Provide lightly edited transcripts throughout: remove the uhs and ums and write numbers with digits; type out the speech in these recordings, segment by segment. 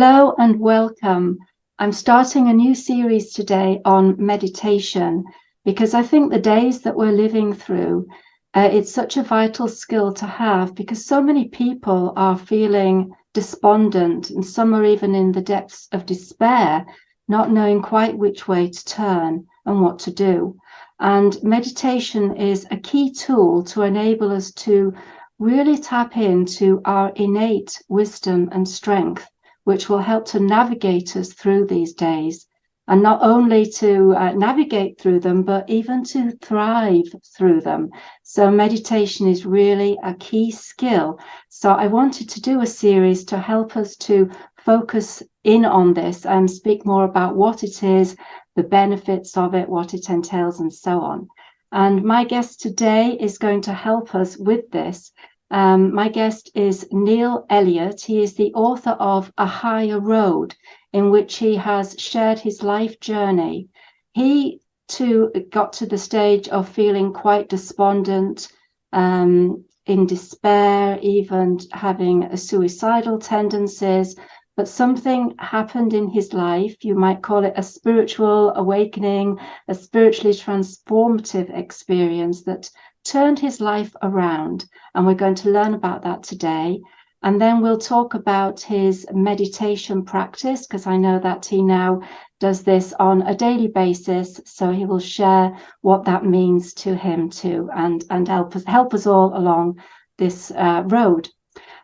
Hello and welcome. I'm starting a new series today on meditation because I think the days that we're living through, it's such a vital skill to have because so many people are feeling despondent and some are even in the depths of despair, not knowing quite which way to turn and what to do. And meditation is a key tool to enable us to really tap into our innate wisdom and strength, which will help to navigate us through these days, and not only to navigate through them, but even to thrive through them. So meditation is really a key skill. So I wanted to do a series to help us to focus in on this and speak more about what it is, the benefits of it, what it entails, and so on. And my guest today is going to help us with this. My guest is Neil Elliott. He is the author of A Higher Road, in which he has shared his life journey. He too got to the stage of feeling quite despondent, in despair, even having suicidal tendencies. But something happened in his life. You might call it a spiritual awakening, a spiritually transformative experience that turned his life around, and we're going to learn about that today. And then we'll talk about his meditation practice, because I know that he now does this on a daily basis, so he will share what that means to him too, and help us all along this road.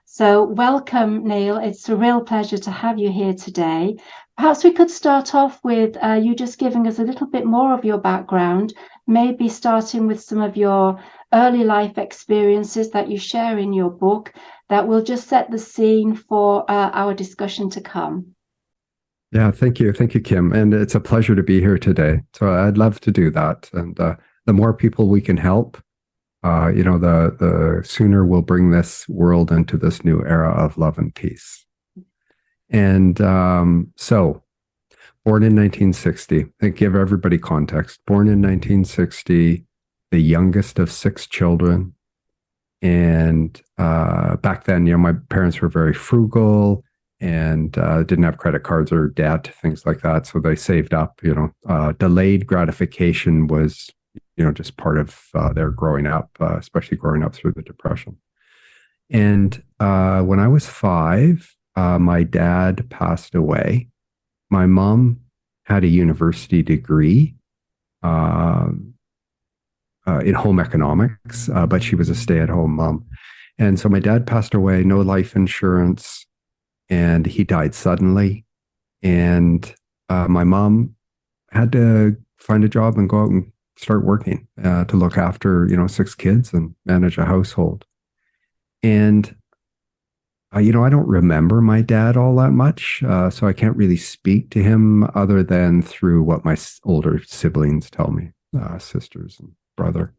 So welcome, Neil. It's a real pleasure to have you here today. Perhaps we could start off with you just giving us a little bit more of your background, maybe starting with some of your early life experiences that you share in your book that will just set the scene for our discussion to come. Yeah, thank you. Thank you, Kim. And it's a pleasure to be here today. So I'd love to do that. And the more people we can help, the sooner we'll bring this world into this new era of love and peace. And so, born in 1960, I give everybody context. Born in 1960, the youngest of 6 children. And back then, my parents were very frugal and didn't have credit cards or debt, things like that. So they saved up, delayed gratification was, just part of their growing up, especially growing up through the Depression. And when I was 5, my dad passed away. My mom had a university degree in home economics, but she was a stay-at-home mom. And so my dad passed away, no life insurance, and he died suddenly. And my mom had to find a job and go out and start working to look after, 6 kids and manage a household. And I don't remember my dad all that much, so I can't really speak to him other than through what my older siblings tell me, sisters and brother.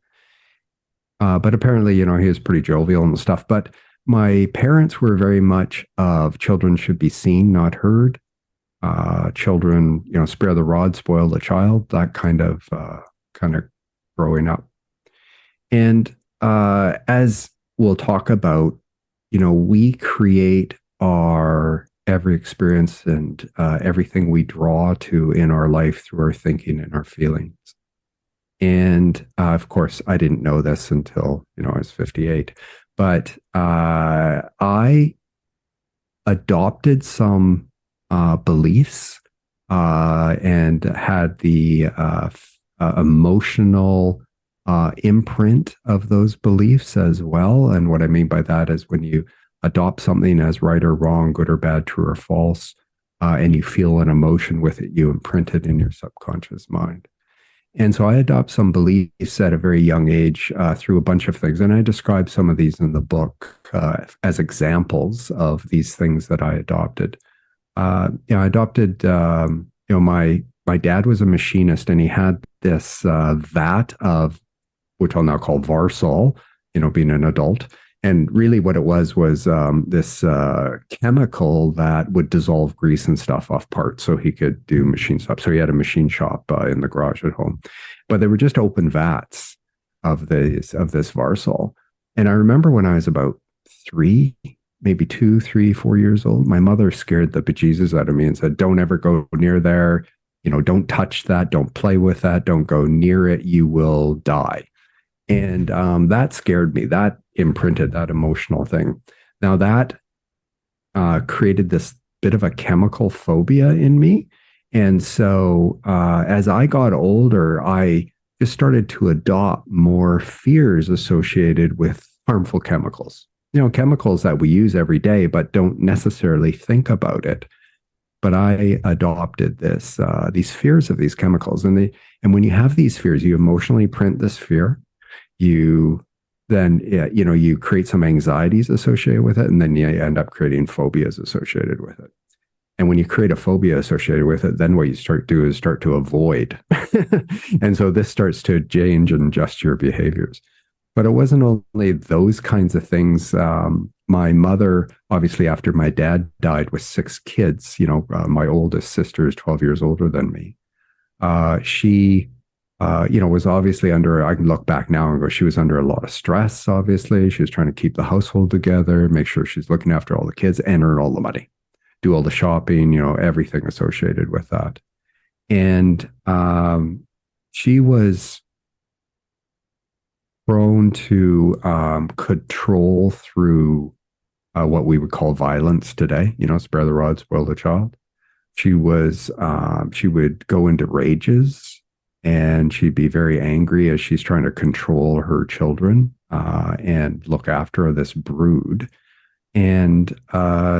But apparently, he was pretty jovial and stuff. But my parents were very much of children should be seen, not heard. Children, spare the rod, spoil the child, that kind of growing up. And as we'll talk about, we create our every experience and everything we draw to in our life through our thinking and our feelings. And of course, I didn't know this until, I was 58. But I adopted some beliefs and had the emotional imprint of those beliefs as well. And what I mean by that is when you adopt something as right or wrong, good or bad, true or false, and you feel an emotion with it, you imprint it in your subconscious mind. And so I adopt some beliefs at a very young age through a bunch of things. And I describe some of these in the book as examples of these things that I adopted. I adopted, my dad was a machinist, and he had this vat of, which I'll now call Varsol, being an adult. And really what it was this chemical that would dissolve grease and stuff off parts so he could do machine stuff. So he had a machine shop in the garage at home. But they were just open vats of this Varsol. And I remember when I was about 3, maybe 2, 3, 4 years old, my mother scared the bejesus out of me and said, don't ever go near there. Don't touch that. Don't play with that. Don't go near it. You will die. And that scared me. That imprinted that emotional thing. Now that created this bit of a chemical phobia in me. And so as I got older, I just started to adopt more fears associated with harmful chemicals. Chemicals that we use every day, but don't necessarily think about it. But I adopted these fears of these chemicals. And when you have these fears, you emotionally print this fear. You then, you create some anxieties associated with it, and then you end up creating phobias associated with it. And when you create a phobia associated with it, then what you start to avoid. And so this starts to change and adjust your behaviors. But it wasn't only those kinds of things. My mother, obviously, after my dad died with 6 kids, my oldest sister is 12 years older than me. She, was obviously I can look back now and go, she was under a lot of stress, obviously. She was trying to keep the household together, make sure she's looking after all the kids and earn all the money, do all the shopping, everything associated with that. And she was prone to control through what we would call violence today, spare the rod, spoil the child. She would go into rages, and she'd be very angry as she's trying to control her children and look after this brood. And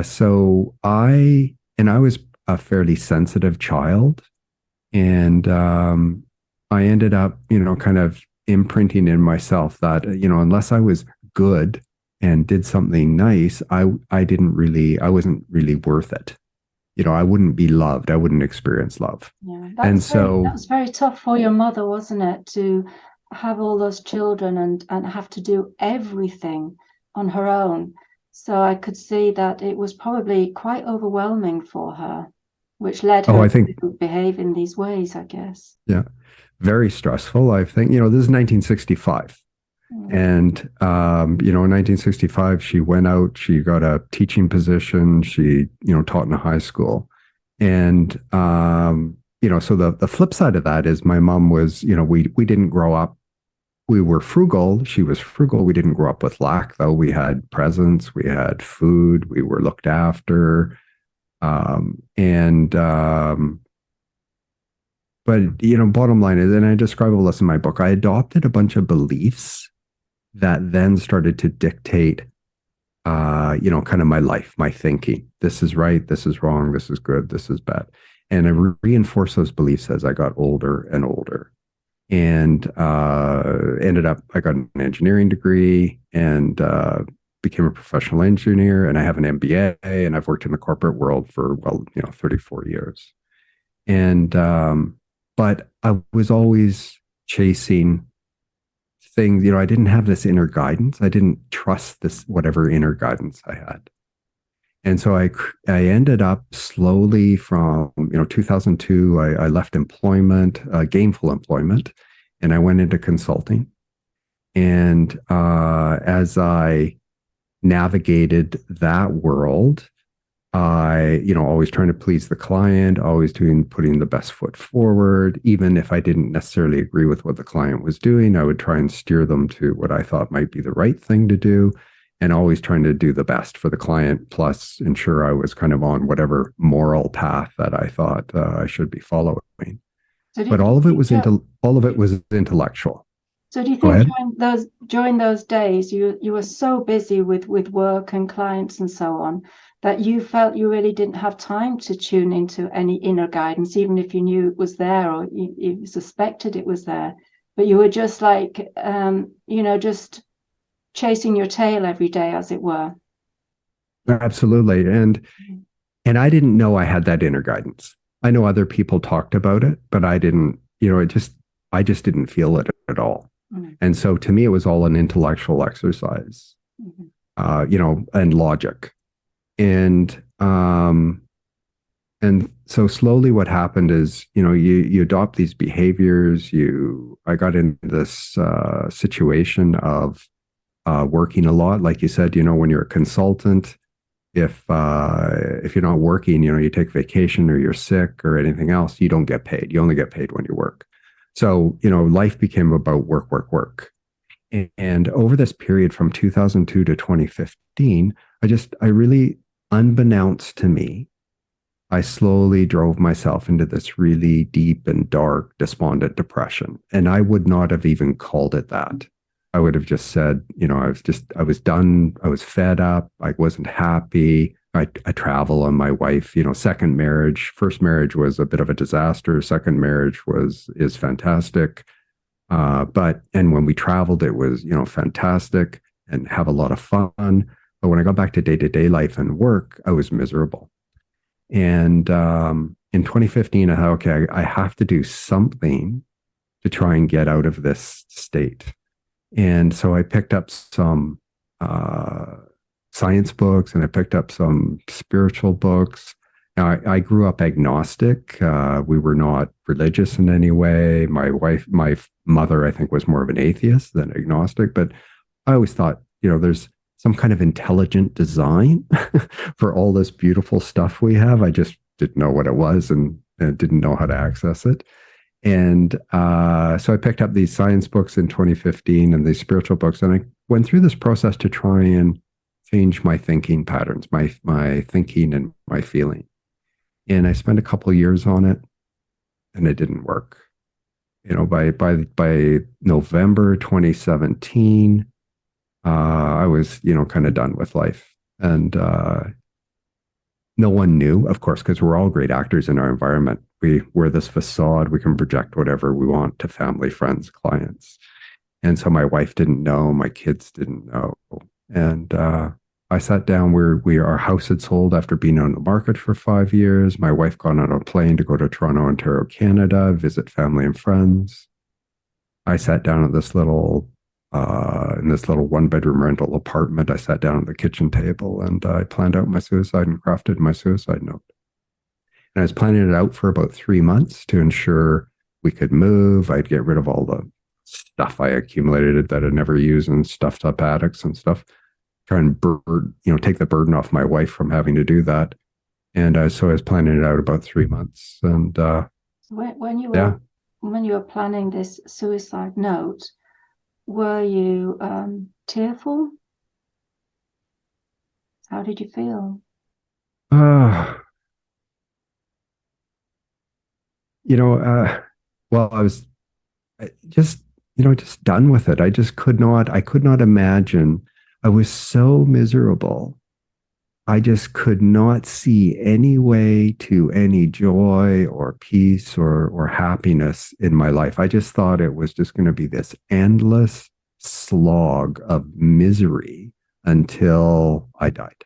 so I was a fairly sensitive child, and I ended up, kind of imprinting in myself that, unless I was good and did something nice, I wasn't really worth it. I wouldn't be loved. I wouldn't experience love. Yeah, that was very tough for your mother, wasn't it, to have all those children and have to do everything on her own. So I could see that it was probably quite overwhelming for her, which led her to behave in these ways, I guess. Yeah, very stressful. I think, this is 1965. And, in 1965, she went out, she got a teaching position, she, taught in a high school. And, so the flip side of that is my mom was, we didn't grow up. We were frugal. She was frugal. We didn't grow up with lack, though. We had presents, we had food, we were looked after. But, bottom line is, and I describe all this in my book, I adopted a bunch of beliefs that then started to dictate, kind of my life, my thinking. This is right. This is wrong. This is good. This is bad. And I reinforced those beliefs as I got older and older. And ended up, I got an engineering degree and became a professional engineer. And I have an MBA, and I've worked in the corporate world for, 34 years. And, but I was always chasing things, I didn't have this inner guidance. I didn't trust this, whatever inner guidance I had. And so I ended up slowly from, 2002, I left employment, gainful employment, and I went into consulting. And as I navigated that world, I, always trying to please the client, always putting the best foot forward. Even if I didn't necessarily agree with what the client was doing, I would try and steer them to what I thought might be the right thing to do, and always trying to do the best for the client, plus ensure I was kind of on whatever moral path that I thought I should be following. But all of it was intellectual. So do you think during those days you were so busy with work and clients and so on that you felt you really didn't have time to tune into any inner guidance, even if you knew it was there or you suspected it was there, but you were just like, just chasing your tail every day, as it were? Absolutely. And I didn't know I had that inner guidance. I know other people talked about it, but I didn't, I just didn't feel it at all. Mm-hmm. And so to me, it was all an intellectual exercise, and logic. And so slowly what happened is, you adopt these behaviors. I got in this situation of working a lot. Like you said, when you're a consultant, if you're not working, you take vacation or you're sick or anything else, you don't get paid. You only get paid when you work. So, life became about work, work, work. And over this period from 2002 to 2015, I really, unbeknownst to me, I slowly drove myself into this really deep and dark, despondent depression. And I would not have even called it that. I would have just said, I was done. I was fed up. I wasn't happy. I travel on my wife, second marriage. First marriage was a bit of a disaster. Second marriage is fantastic. And when we traveled, it was, fantastic and have a lot of fun. But when I got back to day-to-day life and work, I was miserable. And in 2015, I thought, okay, I have to do something to try and get out of this state. And so I picked up some science books and I picked up some spiritual books. Now, I grew up agnostic. We were not religious in any way. My mother, I think, was more of an atheist than agnostic. But I always thought, there's some kind of intelligent design for all this beautiful stuff we have. I just didn't know what it was and didn't know how to access it. And so I picked up these science books in 2015 and these spiritual books. And I went through this process to try and change my thinking patterns, my thinking and my feeling. And I spent a couple of years on it and it didn't work. By November 2017, I was, kind of done with life. And no one knew, of course, because we're all great actors in our environment. We're this facade. We can project whatever we want to family, friends, clients. And so my wife didn't know, my kids didn't know. And I sat down where our house had sold after being on the market for 5 years. My wife got on a plane to go to Toronto, Ontario, Canada, visit family and friends. I sat down at this little in this little one-bedroom rental apartment. I sat down at the kitchen table and I planned out my suicide and crafted my suicide note. And I was planning it out for about 3 months to ensure we could move. I'd get rid of all the stuff I accumulated that I'd never used and stuffed up attics and stuff. Try and take the burden off my wife from having to do that. And so I was planning it out about 3 months. And when you were planning this suicide note, were you tearful? How did you feel? Well, I was just done with it. I could not imagine. I was so miserable. I just could not see any way to any joy or peace or happiness in my life. I just thought it was just going to be this endless slog of misery until I died.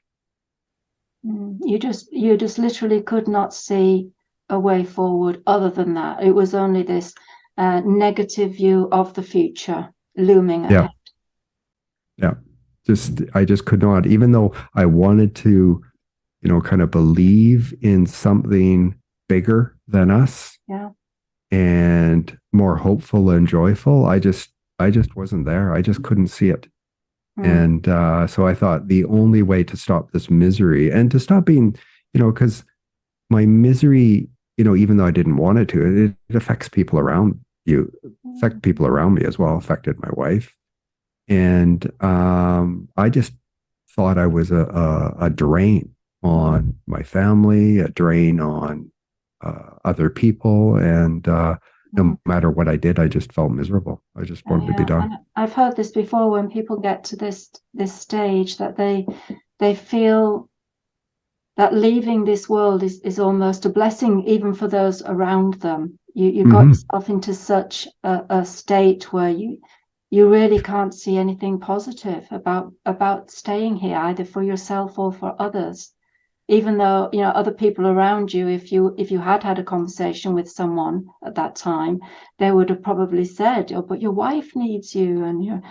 You just literally could not see a way forward other than that. It was only this negative view of the future looming ahead. Yeah. I just could not, even though I wanted to, kind of believe in something bigger than us. Yeah. And more hopeful and joyful. I just wasn't there. I just couldn't see it. And so I thought the only way to stop this misery and to stop being, because my misery, even though I didn't want it to, it affects people around you, affect people around me as well, affected my wife. And I just thought I was a drain on my family, a drain on other people. And no matter what I did, I just felt miserable. I just wanted to be done. And I've heard this before when people get to this stage that they feel that leaving this world is almost a blessing, even for those around them. You got yourself into such a state where you really can't see anything positive about staying here, either for yourself or for others. Even though, other people around you, if you had a conversation with someone at that time, they would have probably said, "Oh, but your wife needs you, and you're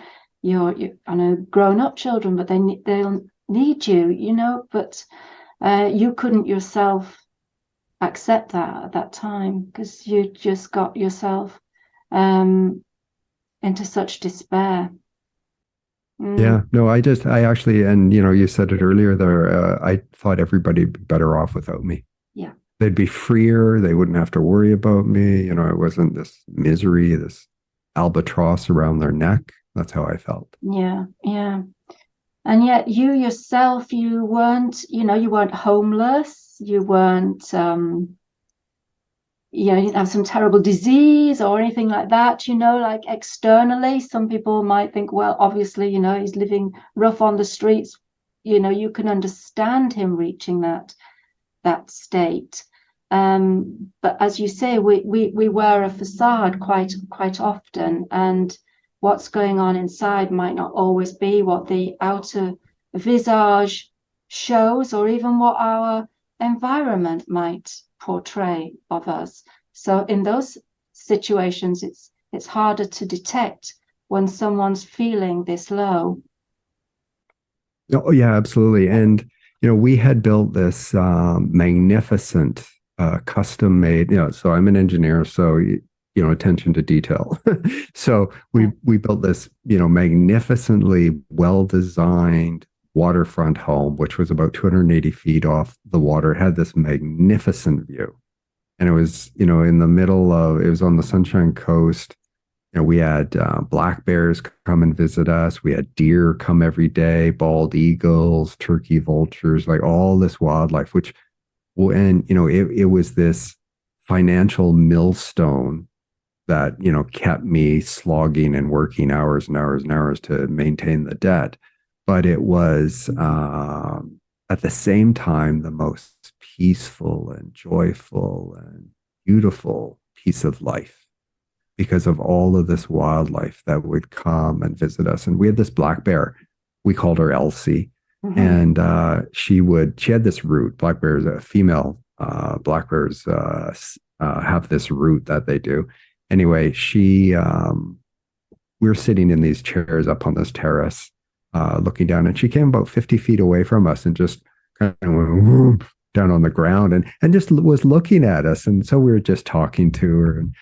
I know grown-up children, but they'll need you, But you couldn't yourself accept that at that time because you just got yourself into such despair. Yeah, no, I actually, and you said it earlier there, I thought everybody'd be better off without me. Yeah. They'd be freer. They wouldn't have to worry about me. It wasn't this misery, this albatross around their neck. That's how I felt. Yeah. Yeah. And yet you yourself, you weren't homeless. You weren't, you didn't have some terrible disease or anything like that, like externally. Some people might think, well, obviously, he's living rough on the streets. You can understand him reaching that state. But as you say, we wear a facade quite often, and what's going on inside might not always be what the outer visage shows, or even what our environment might portray of us. So in those situations, it's harder to detect when someone's feeling this low. Oh, yeah, absolutely. And, we had built this magnificent custom made, so I'm an engineer, so, attention to detail. So we built this, magnificently well-designed waterfront home, which was about 280 feet off the water. It had this magnificent view. And it was, in the middle of, it was on the Sunshine Coast. We had black bears come and visit us. We had deer come every day, bald eagles, turkey vultures, like all this wildlife, which, well, and, it was this financial millstone that, kept me slogging and working hours and hours and hours to maintain the debt. But it was, at the same time, the most peaceful and joyful and beautiful piece of life because of all of this wildlife that would come and visit us. And we had this black bear. We called her Elsie. Mm-hmm. And she had this root. Black bears, female black bears have this root that they do. Anyway, we were sitting in these chairs up on this terrace, looking down, and she came about 50 feet away from us and just kind of went whoop, down on the ground and just was looking at us. And so we were just talking to her, and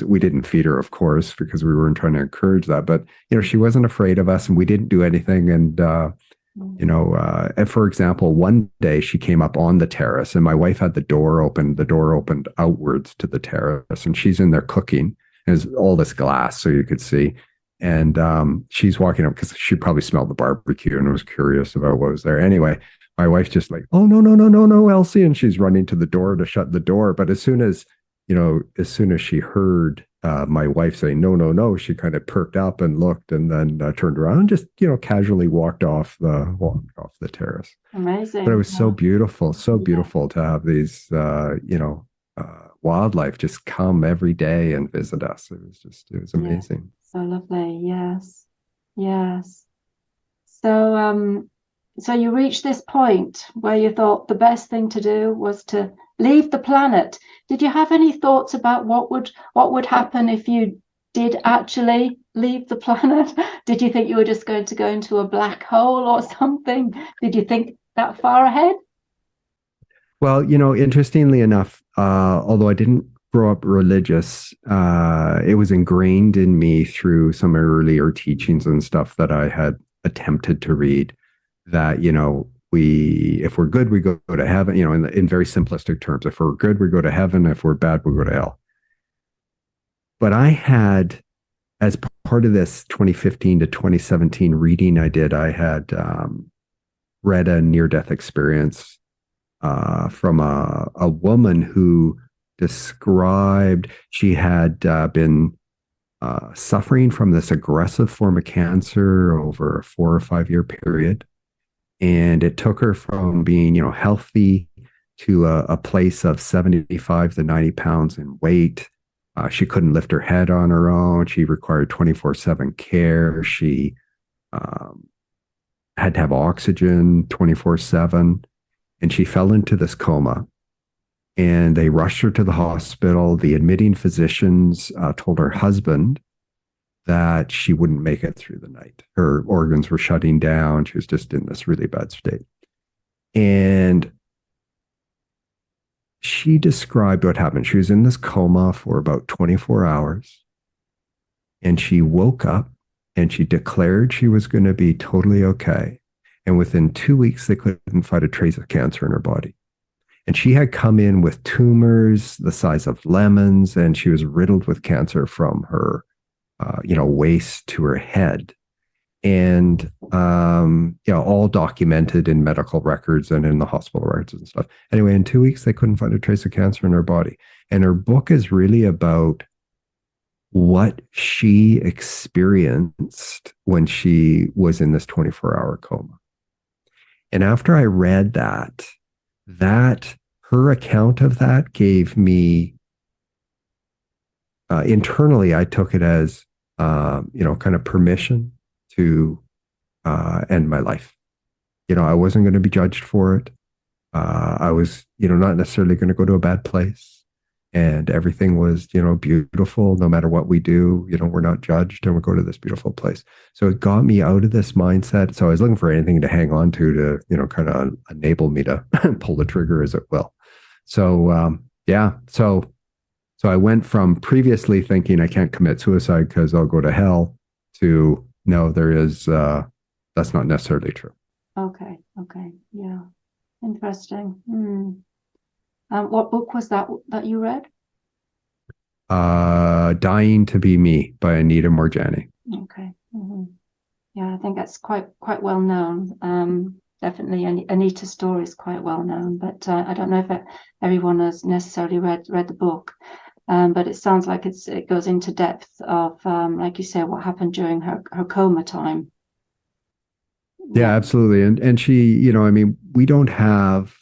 we didn't feed her, of course, because we weren't trying to encourage that, but, she wasn't afraid of us and we didn't do anything. And, and for example, one day she came up on the terrace and my wife had the door opened outwards to the terrace, and she's in there cooking. There's all this glass so you could see. And she's walking up because she probably smelled the barbecue and was curious about what was there. Anyway, my wife's just like, oh, no, no, no, no, no, Elsie. And she's running to the door to shut the door. But as soon as she heard my wife say, no, no, no, she kind of perked up and looked and then turned around and just, casually walked off the terrace. Amazing. But it was so beautiful to have these, wildlife just come every day and visit us. It was amazing. So lovely. Yes. Yes. So, so you reached this point where you thought the best thing to do was to leave the planet. Did you have any thoughts about what would happen if you did actually leave the planet? Did you think you were just going to go into a black hole or something? Did you think that far ahead? Well, interestingly enough, although I didn't grow up religious, it was ingrained in me through some earlier teachings and stuff that I had attempted to read that, if we're good, we go to heaven, in very simplistic terms. If we're good, we go to heaven. If we're bad, we go to hell. But I had, as part of this 2015 to 2017 reading I did, I had read a near-death experience from a woman who described she had been suffering from this aggressive form of cancer over a 4 or 5 year period. And it took her from being, healthy to a place of 75 to 90 pounds in weight. She couldn't lift her head on her own. She required 24/7 care. She had to have oxygen 24/7. And she fell into this coma. And they rushed her to the hospital. The admitting physicians told her husband that she wouldn't make it through the night. Her organs were shutting down. She was just in this really bad state. And she described what happened. She was in this coma for about 24 hours. And she woke up and she declared she was going to be totally okay. And within 2 weeks, they couldn't find a trace of cancer in her body. And she had come in with tumors the size of lemons, and she was riddled with cancer from her, waist to her head. And, all documented in medical records and in the hospital records and stuff. Anyway, in 2 weeks, they couldn't find a trace of cancer in her body. And her book is really about what she experienced when she was in this 24-hour coma. And after I read that her account of that gave me, internally, I took it as, kind of permission to end my life. I wasn't going to be judged for it. I was, not necessarily going to go to a bad place. And everything was, beautiful. No matter what we do, we're not judged, and we go to this beautiful place. So it got me out of this mindset. So I was looking for anything to hang on to, kind of enable me to pull the trigger, as it will. So, So I went from previously thinking I can't commit suicide because I'll go to hell to no, that's not necessarily true. Okay. Yeah. Interesting. What book was that you read? Dying to Be Me by Anita Morjani. Okay. Mm-hmm. Yeah, I think that's quite well known. Definitely, Anita's story is quite well known, but I don't know if everyone has necessarily read the book. But it sounds like it goes into depth of, like you say, what happened during her coma time. Yeah, absolutely. And she, we don't have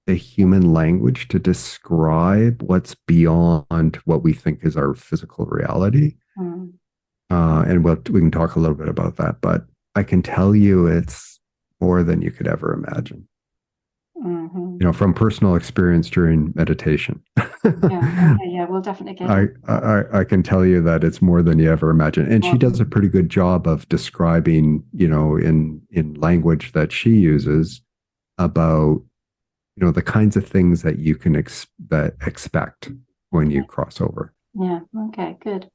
a human language to describe what's beyond what we think is our physical reality. And we can talk a little bit about that, but I can tell you it's more than you could ever imagine. Mm-hmm. From personal experience during meditation. Yeah, we'll definitely get I can tell you that it's more than you ever imagine. And she does a pretty good job of describing, in language that she uses about, the kinds of things that you can expect when you cross over. Yeah. Okay, good.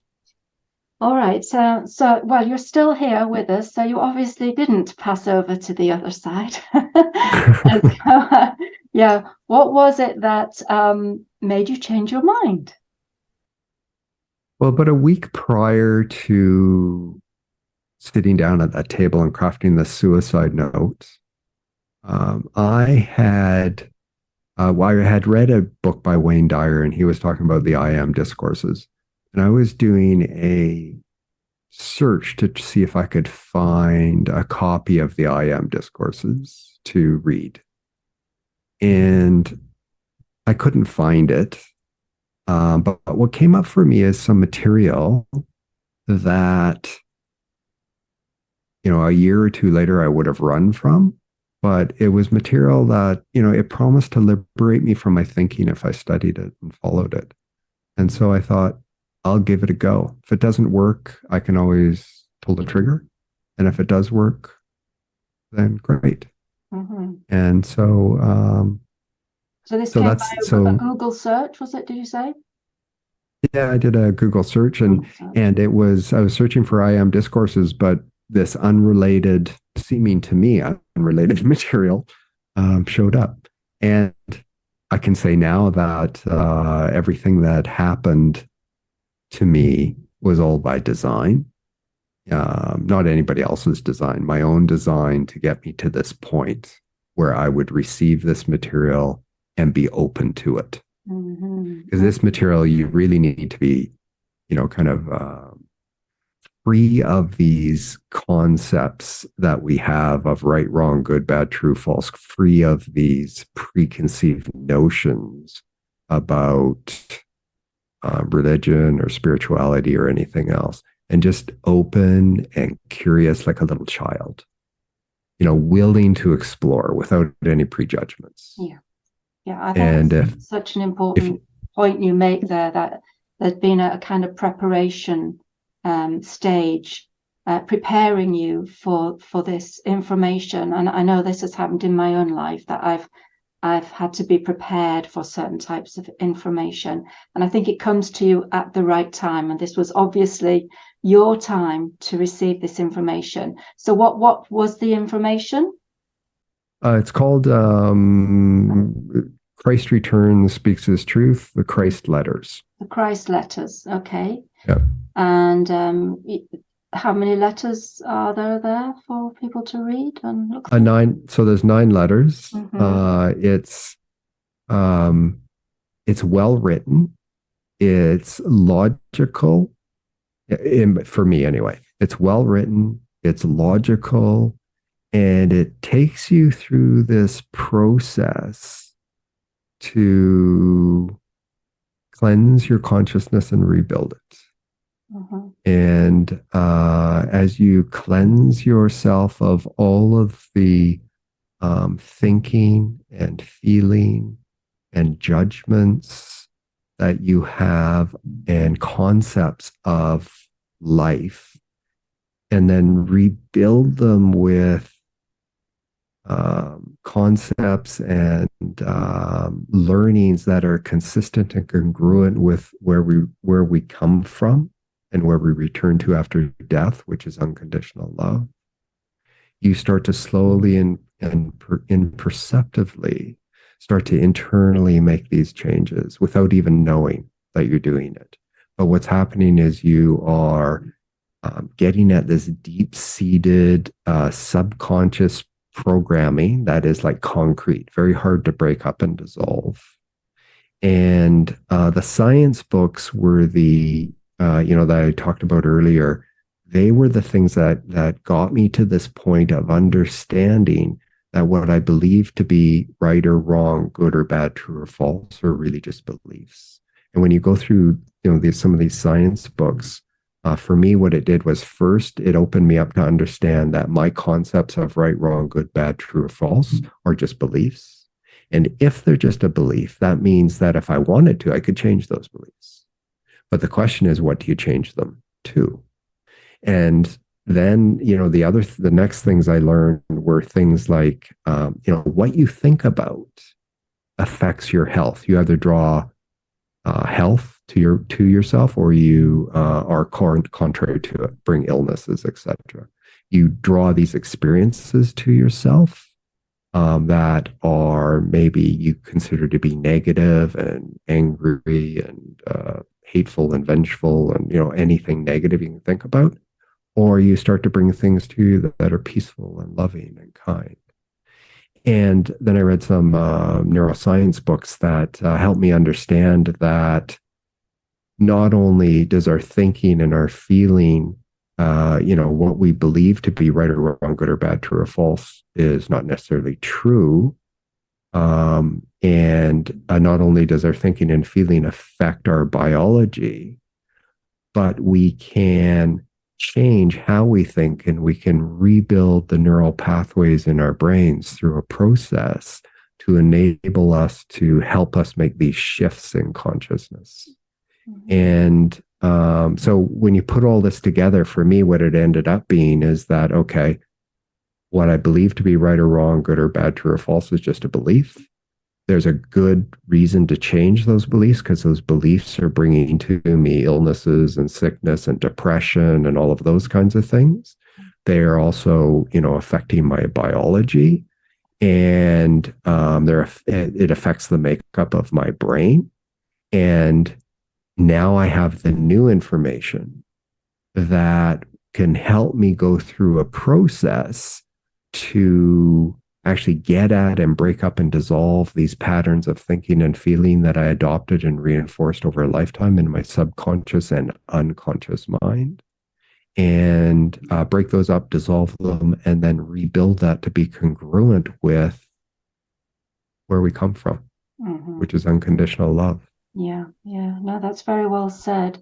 All right. So, well, you're still here with us, so you obviously didn't pass over to the other side. Yeah. What was it that made you change your mind? Well, about a week prior to sitting down at that table and crafting the suicide note, I had read a book by Wayne Dyer, and he was talking about the I Am discourses. And I was doing a search to see if I could find a copy of the I Am discourses to read. And I couldn't find it. But what came up for me is some material that, a year or two later I would have run from. But it was material that, it promised to liberate me from my thinking if I studied it and followed it. And so I thought, I'll give it a go. If it doesn't work, I can always pull the trigger. And if it does work, then great. Mm-hmm. And so, so this came by a Google search, was it? Did you say? Yeah, I did a Google search, and I was searching for I Am discourses, but this seeming to me unrelated material showed up. And I can say now that everything that happened to me was all by design, not anybody else's design, my own design to get me to this point where I would receive this material and be open to it. Because this material, you really need to be, kind of free of these concepts that we have of right, wrong, good, bad, true, false, free of these preconceived notions about religion or spirituality or anything else, and just open and curious like a little child, willing to explore without any prejudgments. Yeah, I think it's such an important point you make there, that there's been a kind of preparation stage preparing you for this information. And I know this has happened in my own life, that I've had to be prepared for certain types of information. And I think it comes to you at the right time. And this was obviously your time to receive this information. So what was the information? It's called Christ Returns, Speaks His Truth, the Christ Letters. The Christ Letters, okay. Yeah. And how many letters are there for people to read and look through? 9. So there's 9 letters. Mm-hmm. It's well written. It's logical. For me, anyway, it's well written. It's logical. And it takes you through this process to cleanse your consciousness and rebuild it. Mm-hmm. And as you cleanse yourself of all of the thinking and feeling and judgments that you have and concepts of life, and then rebuild them with concepts and learnings that are consistent and congruent with where we come from and where we return to after death, which is unconditional love. You start to slowly and imperceptibly start to internally make these changes without even knowing that you're doing it. But what's happening is you are getting at this deep-seated subconscious programming that is like concrete, very hard to break up and dissolve. And the science books were that I talked about earlier. They were the things that got me to this point of understanding that what I believe to be right or wrong, good or bad, true or false, are really just beliefs. And when you go through, some of these science books, for me, what it did was, first, it opened me up to understand that my concepts of right, wrong, good, bad, true, or false are just beliefs. And if they're just a belief, that means that if I wanted to, I could change those beliefs. But the question is, what do you change them to? And then, the next things I learned were things like, what you think about affects your health. You either draw health to yourself, or you are contrary to it, bring illnesses, etc. You draw these experiences to yourself that are maybe you consider to be negative and angry and hateful and vengeful, and anything negative you can think about, or you start to bring things to you that are peaceful and loving and kind. And then I read some neuroscience books that helped me understand that not only does our thinking and our feeling, what we believe to be right or wrong, good or bad, true or false, is not necessarily true. And not only does our thinking and feeling affect our biology, but we can change how we think, and we can rebuild the neural pathways in our brains through a process to enable us to help us make these shifts in consciousness. Mm-hmm. And so when you put all this together, for me, what it ended up being is that, okay, what I believe to be right or wrong, good or bad, true or false, is just a belief. There's a good reason to change those beliefs, because those beliefs are bringing to me illnesses and sickness and depression and all of those kinds of things. They are also, affecting my biology, and it affects the makeup of my brain. And now I have the new information that can help me go through a process to actually get at and break up and dissolve these patterns of thinking and feeling that I adopted and reinforced over a lifetime in my subconscious and unconscious mind, and break those up, dissolve them, and then rebuild that to be congruent with where we come from, mm-hmm. which is unconditional love. Yeah. No, that's very well said.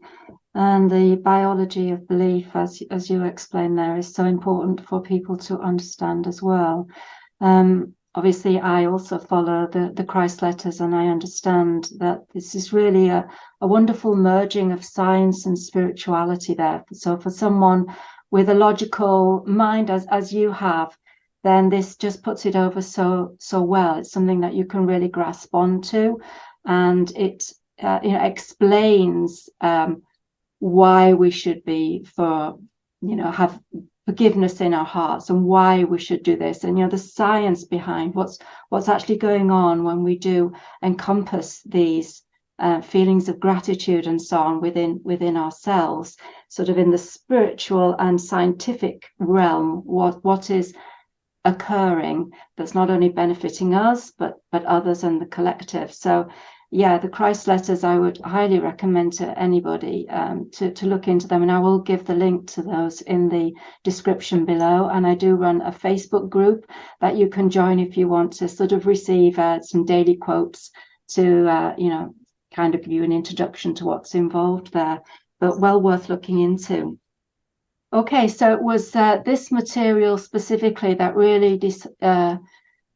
And the biology of belief, as you explained there, is so important for people to understand as well. Obviously, I also follow the Christ Letters, and I understand that this is really a wonderful merging of science and spirituality there. So for someone with a logical mind, as you have, then this just puts it over so well. It's something that you can really grasp onto, and it explains why we should be have forgiveness in our hearts, and why we should do this, and the science behind what's actually going on when we do encompass these feelings of gratitude and so on within ourselves, sort of in the spiritual and scientific realm, what is occurring that's not only benefiting us but others and the collective. So yeah, the Christ letters I would highly recommend to anybody to look into them, and I will give the link to those in the description below. And I do run a Facebook group that you can join if you want to sort of receive some daily quotes to kind of give you an introduction to what's involved there, but well worth looking into. Okay, so it was this material specifically that really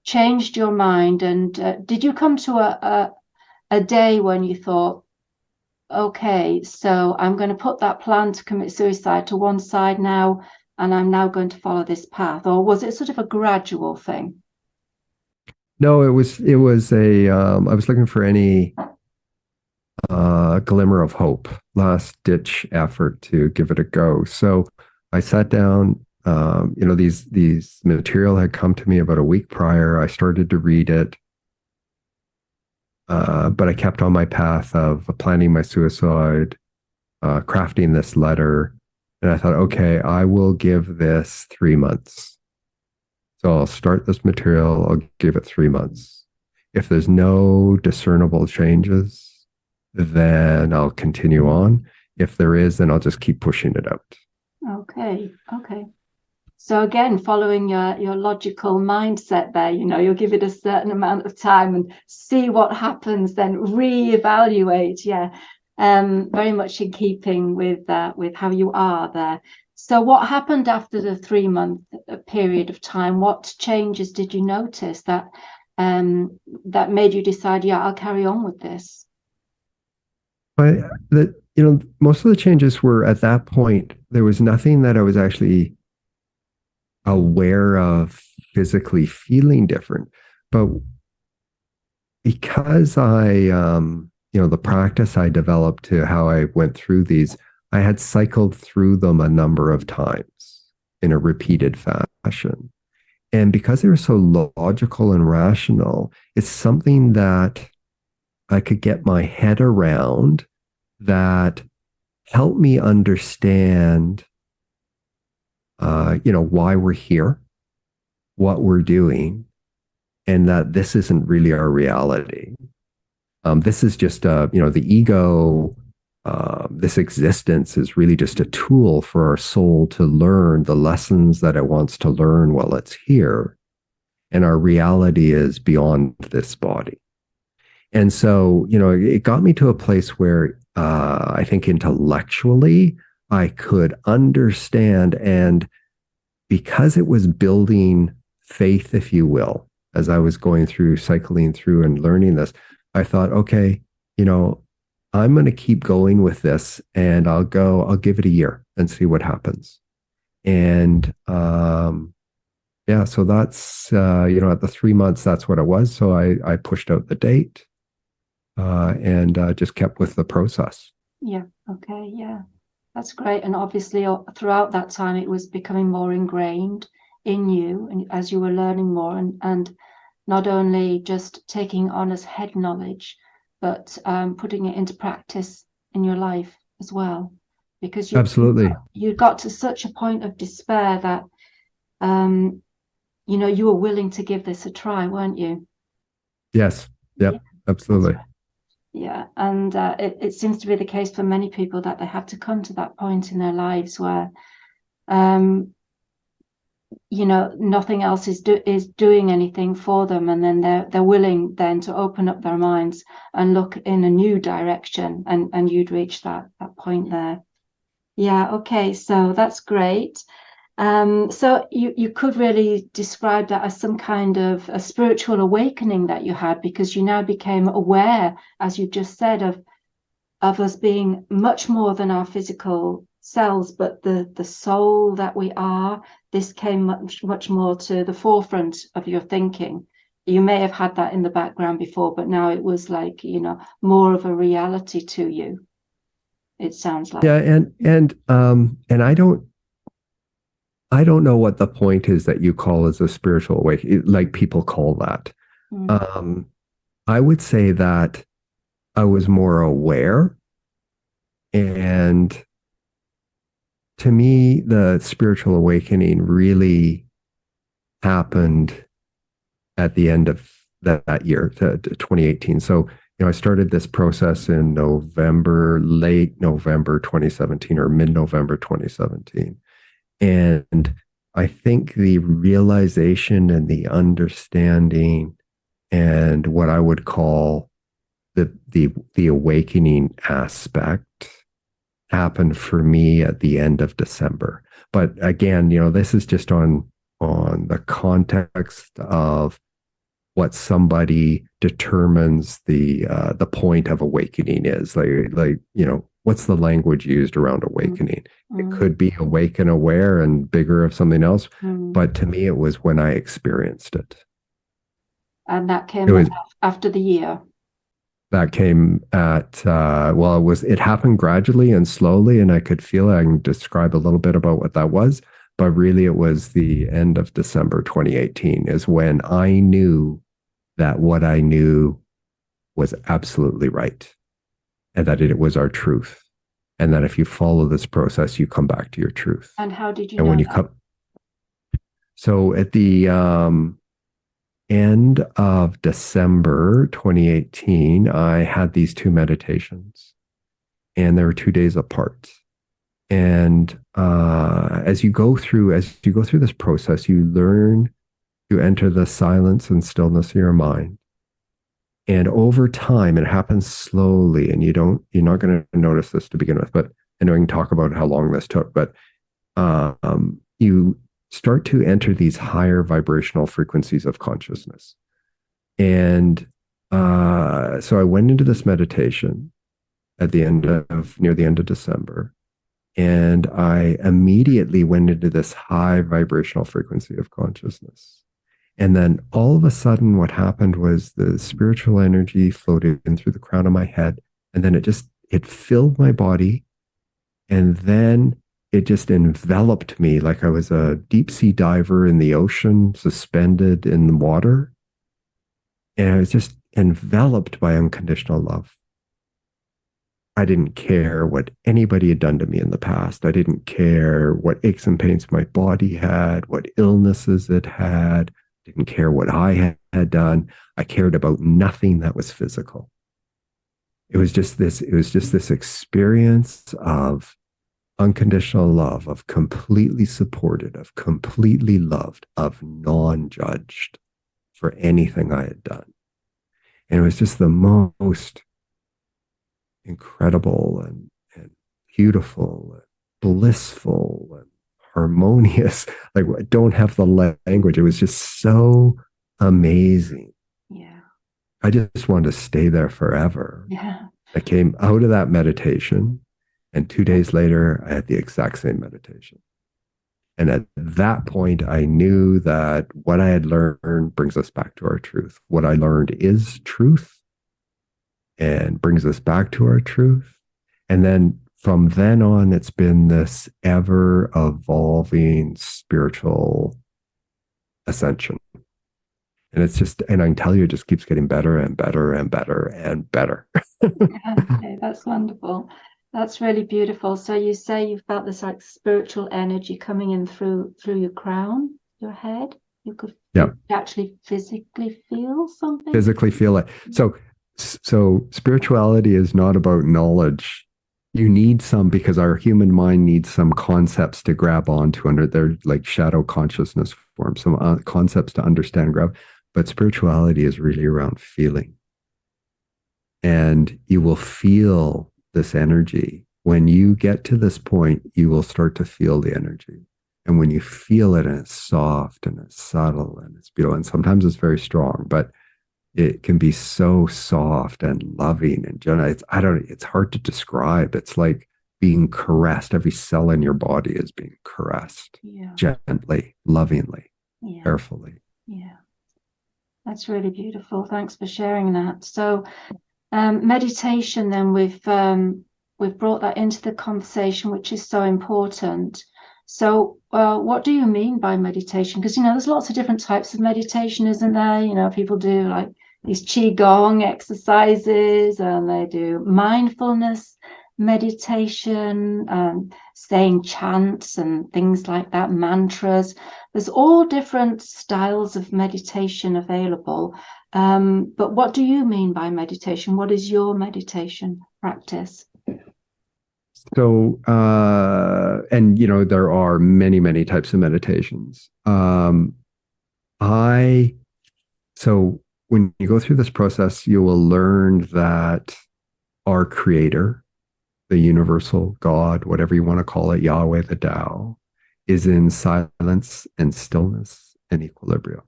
changed your mind, and did you come to a day when you thought, okay, so I'm going to put that plan to commit suicide to one side now, and I'm now going to follow this path? Or was it sort of a gradual thing? No, it was I was looking for any glimmer of hope, last ditch effort to give it a go. So I sat down, these material had come to me about a week prior. I started to read it. But I kept on my path of planning my suicide, crafting this letter. And I thought, okay, I will give this 3 months. So I'll start this material, I'll give it 3 months. If there's no discernible changes, then I'll continue on. If there is, then I'll just keep pushing it out. Okay. So again, following your logical mindset there, you'll give it a certain amount of time and see what happens, then reevaluate. Yeah, very much in keeping with how you are there. So what happened after the 3-month period of time? What changes did you notice that made you decide, yeah, I'll carry on with this? Most of the changes were at that point. There was nothing that I was actually aware of physically feeling different, but because the practice I developed to how I went through these, I had cycled through them a number of times in a repeated fashion. And because they were so logical and rational, it's something that I could get my head around, that helped me understand why we're here, what we're doing, and that this isn't really our reality. This is just, the ego, this existence is really just a tool for our soul to learn the lessons that it wants to learn while it's here. And our reality is beyond this body. And so, it got me to a place where I think intellectually I could understand, and because it was building faith, if you will, as I was going through, cycling through and learning this, I thought, okay, I'm going to keep going with this, and I'll give it a year and see what happens. And so that's, at the 3 months, that's what it was. So I pushed out the date and just kept with the process. Yeah. Okay. Yeah. That's great. And obviously throughout that time, it was becoming more ingrained in you, and as you were learning more, and not only just taking on as head knowledge, but putting it into practice in your life as well. Because Absolutely. You got to such a point of despair that, you were willing to give this a try, weren't you? Yes. Yep. Yeah, absolutely. right. Yeah, and it seems to be the case for many people that they have to come to that point in their lives where, nothing else is doing anything for them, and then they're willing then to open up their minds and look in a new direction, and you'd reach that point there. Yeah. Okay. So that's great. So you could really describe that as some kind of a spiritual awakening that you had, because you now became aware, as you just said, of us being much more than our physical selves, but the soul that we are. This came much more to the forefront of your thinking. You may have had that in the background before, but now it was like, more of a reality to you. it sounds like. Yeah, and I don't know what the point is that you call as a spiritual awakening, like people call that. Mm, Um, I would say that I was more aware, and to me, the spiritual awakening really happened at the end of that year, 2018. So, I started this process in late November 2017 or mid-November 2017. And I think the realization and the understanding and what I would call the awakening aspect happened for me at the end of December. But again, this is just on the context of what somebody determines the point of awakening is. Like what's the language used around awakening? It mm, could be awake and aware and bigger of something else, mm. but to me it was when I experienced it. And that It came was after the year. that came at well, it happened gradually and slowly, and I could feel it. I can describe a little bit about what that was, but really it was the end of December 2018 is when I knew that what I knew was absolutely right, and that it was our truth, and that if you follow this process, you come back to your truth. And how did you And when know you that? come, so at the end of December 2018, I had these two meditations, and they were 2 days apart. And as you go through this process, you learn to enter the silence and stillness of your mind. And over time, it happens slowly, and you're not going to notice this to begin with, but I know we can talk about how long this took, but you start to enter these higher vibrational frequencies of consciousness. And so I went into this meditation near the end of December, and I immediately went into this high vibrational frequency of consciousness. And then all of a sudden, what happened was the spiritual energy floated in through the crown of my head. And then it filled my body. And then it just enveloped me like I was a deep sea diver in the ocean, suspended in the water. And I was just enveloped by unconditional love. I didn't care what anybody had done to me in the past. I didn't care what aches and pains my body had, what illnesses it had. Didn't care what I had done. I cared about nothing that was physical. It was just this experience of unconditional love, of completely supported, of completely loved, of non-judged for anything I had done. And it was just the most incredible and beautiful and blissful and harmonious. Like, I don't have the language. It was just so amazing. Yeah. I just wanted to stay there forever. Yeah. I came out of that meditation, and 2 days later, I had the exact same meditation. And at that point, I knew that what I had learned brings us back to our truth. What I learned is truth and brings us back to our truth. And then from then on, it's been this ever evolving spiritual ascension. And and I can tell you, it just keeps getting better and better and better and better. Okay, that's wonderful. That's really beautiful. So you say you felt this like spiritual energy coming in through your crown, your head. Yeah. You actually physically feel something. Physically feel it. So spirituality is not about knowledge. You need some, because our human mind needs some concepts to grab onto under their like shadow consciousness form, some concepts to understand, grab. But spirituality is really around feeling. And you will feel this energy. When you get to this point, you will start to feel the energy. And when you feel it, and it's soft and it's subtle and it's beautiful, and sometimes it's very strong, but it can be so soft and loving and gentle. It's hard to describe. It's like being caressed. Every cell in your body is being caressed, Yeah. gently, lovingly, Yeah. carefully. Yeah. That's really beautiful. Thanks for sharing that. So meditation then, we've brought that into the conversation, which is so important. So what do you mean by meditation? Because, there's lots of different types of meditation, isn't there? People do like these qigong exercises, and they do mindfulness meditation, saying chants and things like that, mantras. There's all different styles of meditation available. But what do you mean by meditation? What is your meditation practice? So, and there are many, many types of meditations. So when you go through this process, you will learn that our creator, the universal God, whatever you want to call it, Yahweh, the Tao, is in silence and stillness and equilibrium.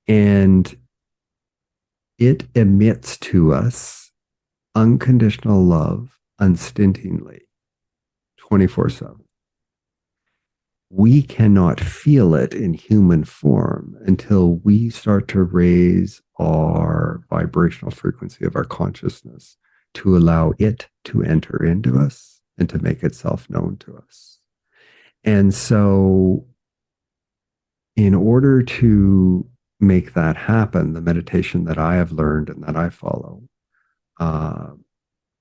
And it emits to us unconditional love unstintingly, 24/7. We cannot feel it in human form until we start to raise our vibrational frequency of our consciousness to allow it to enter into us and to make itself known to us. And so, in order to make that happen, the meditation that I have learned and that I follow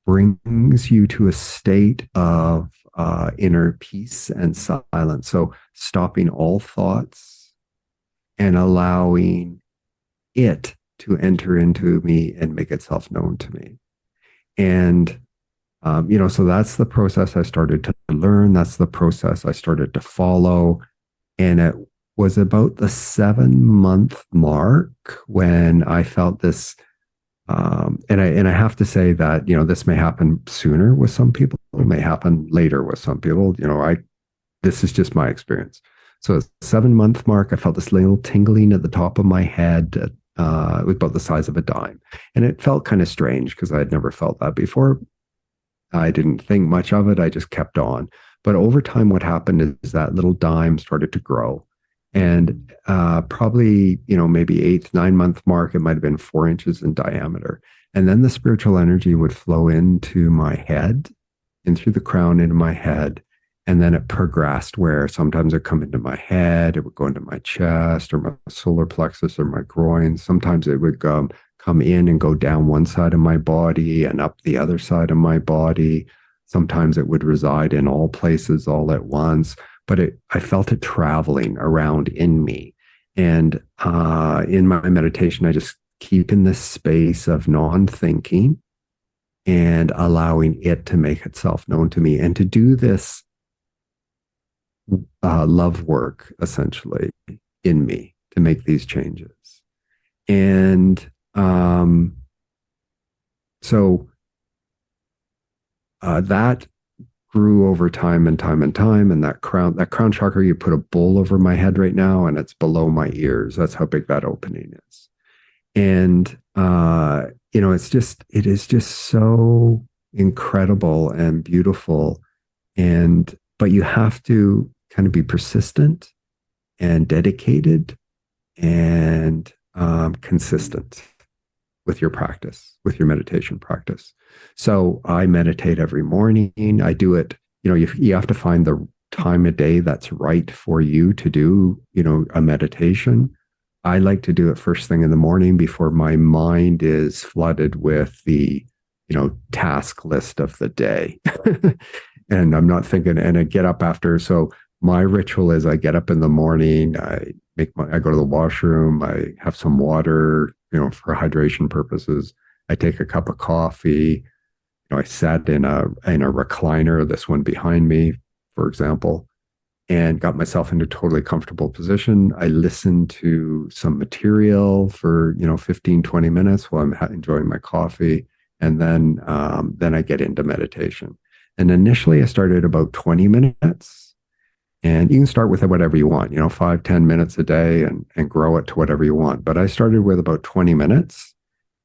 brings you to a state of inner peace and silence. So stopping all thoughts and allowing it to enter into me and make itself known to me. And, so that's the process I started to learn. That's the process I started to follow. And it was about the 7-month mark when I felt this. And I have to say that, this may happen sooner with some people. It may happen later with some people. This is just my experience. So 7-month mark, I felt this little tingling at the top of my head. It was about the size of a dime. And it felt kind of strange because I had never felt that before. I didn't think much of it. I just kept on. But over time, what happened is that little dime started to grow. And probably, maybe 8th, 9-month mark, it might have been 4 inches in diameter. And then the spiritual energy would flow into my head, in through the crown into my head. And then it progressed where sometimes it'd come into my head, it would go into my chest or my solar plexus or my groin. Sometimes it would come in and go down one side of my body and up the other side of my body. Sometimes it would reside in all places all at once. But I felt it traveling around in me. And in my meditation, I just keep in this space of non-thinking and allowing it to make itself known to me. And to do this love work, essentially, in me, to make these changes. And so that grew over time and time and time. And that crown chakra, you put a bowl over my head right now, and it's below my ears. That's how big that opening is. And, it is just so incredible and beautiful. But you have to kind of be persistent and dedicated and consistent with your practice, with your meditation practice. So I meditate every morning. I do it, you have to find the time of day that's right for you to do, a meditation. I like to do it first thing in the morning before my mind is flooded with the, task list of the day. And I'm not thinking, and I get up after. So my ritual is I get up in the morning, I go to the washroom, I have some water, for hydration purposes. I take a cup of coffee. I sat in a recliner, this one behind me, for example, and got myself into a totally comfortable position. I listened to some material for, 15, 20 minutes while I'm enjoying my coffee. And then I get into meditation. And initially I started about 20 minutes. And you can start with whatever you want, 5, 10 minutes a day and grow it to whatever you want. But I started with about 20 minutes.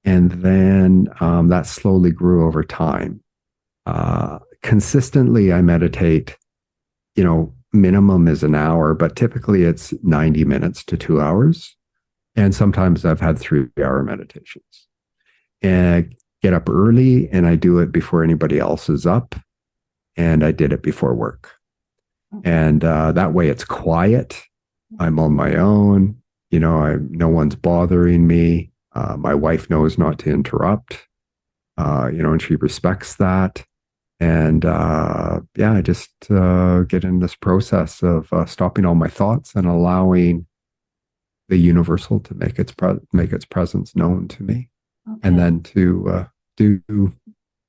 And then that slowly grew over time. Consistently, I meditate, minimum is an hour, but typically it's 90 minutes to 2 hours. And sometimes I've had 3-hour meditations. And get up early and I do it before anybody else is up. And I did it before work. And that way it's quiet. I'm on my own. No one's bothering me. My wife knows not to interrupt, and she respects that. And I just get in this process of stopping all my thoughts and allowing the universal to make its presence known to me, and then to do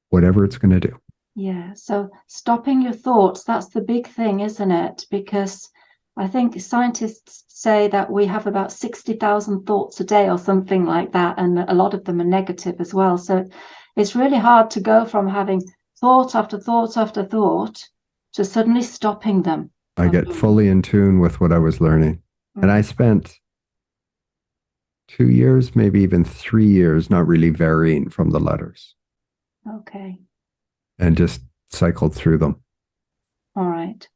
whatever it's going to do. Yeah. So stopping your thoughts, that's the big thing, isn't it? Because I think scientists say that we have about 60,000 thoughts a day or something like that. And a lot of them are negative as well. So it's really hard to go from having thought after thought after thought to suddenly stopping them. I get fully in tune with what I was learning. And I spent 2 years, maybe even 3 years, not really varying from the letters. Okay. And just cycled through them. All right.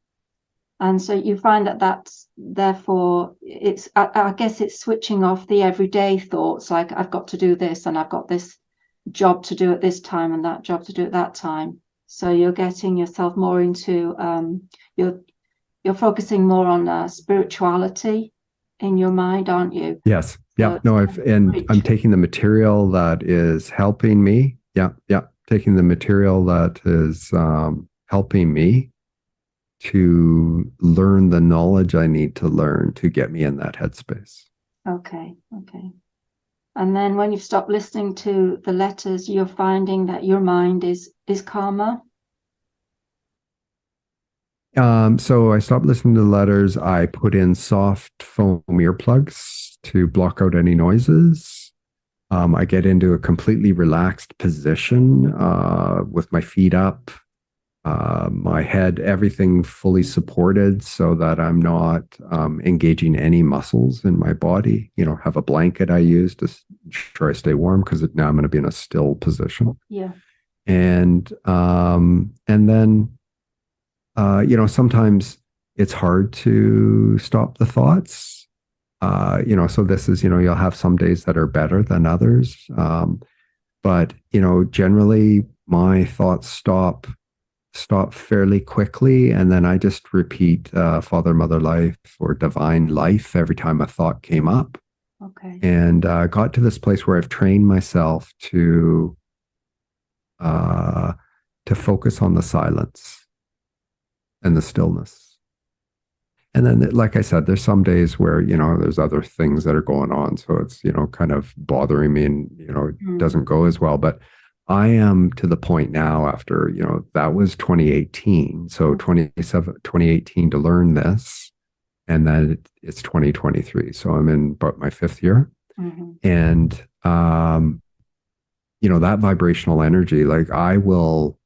And so you find that that's therefore it's, I guess it's switching off the everyday thoughts, like I've got to do this and I've got this job to do at this time and that job to do at that time. So you're getting yourself more into, you're focusing more on spirituality in your mind, aren't you? Yes. Yeah. So I'm taking the material that is helping me. Yeah. Yeah. Taking the material that is helping me to learn the knowledge I need to learn to get me in that headspace. Okay. Okay. And then when you've stopped listening to the letters, you're finding that your mind is calmer. So I stopped listening to the letters. I put in soft foam earplugs to block out any noises. I get into a completely relaxed position with my feet up, my head, everything fully supported so that I'm not engaging any muscles in my body. Have a blanket I use to ensure I stay warm because now I'm going to be in a still position. Yeah. And then, sometimes it's hard to stop the thoughts. So this is, you'll have some days that are better than others. But, generally my thoughts stop fairly quickly. And then I just repeat Father, Mother, Life or Divine Life every time a thought came up. Okay. And got to this place where I've trained myself to focus on the silence and the stillness. And then, like I said, there's some days where, there's other things that are going on. So it's, kind of bothering me and, it doesn't go as well. But I am to the point now after, that was 2018. So 2018 to learn this. And then it's 2023. So I'm in about my 5th year. Mm-hmm. And, that vibrational energy, like I will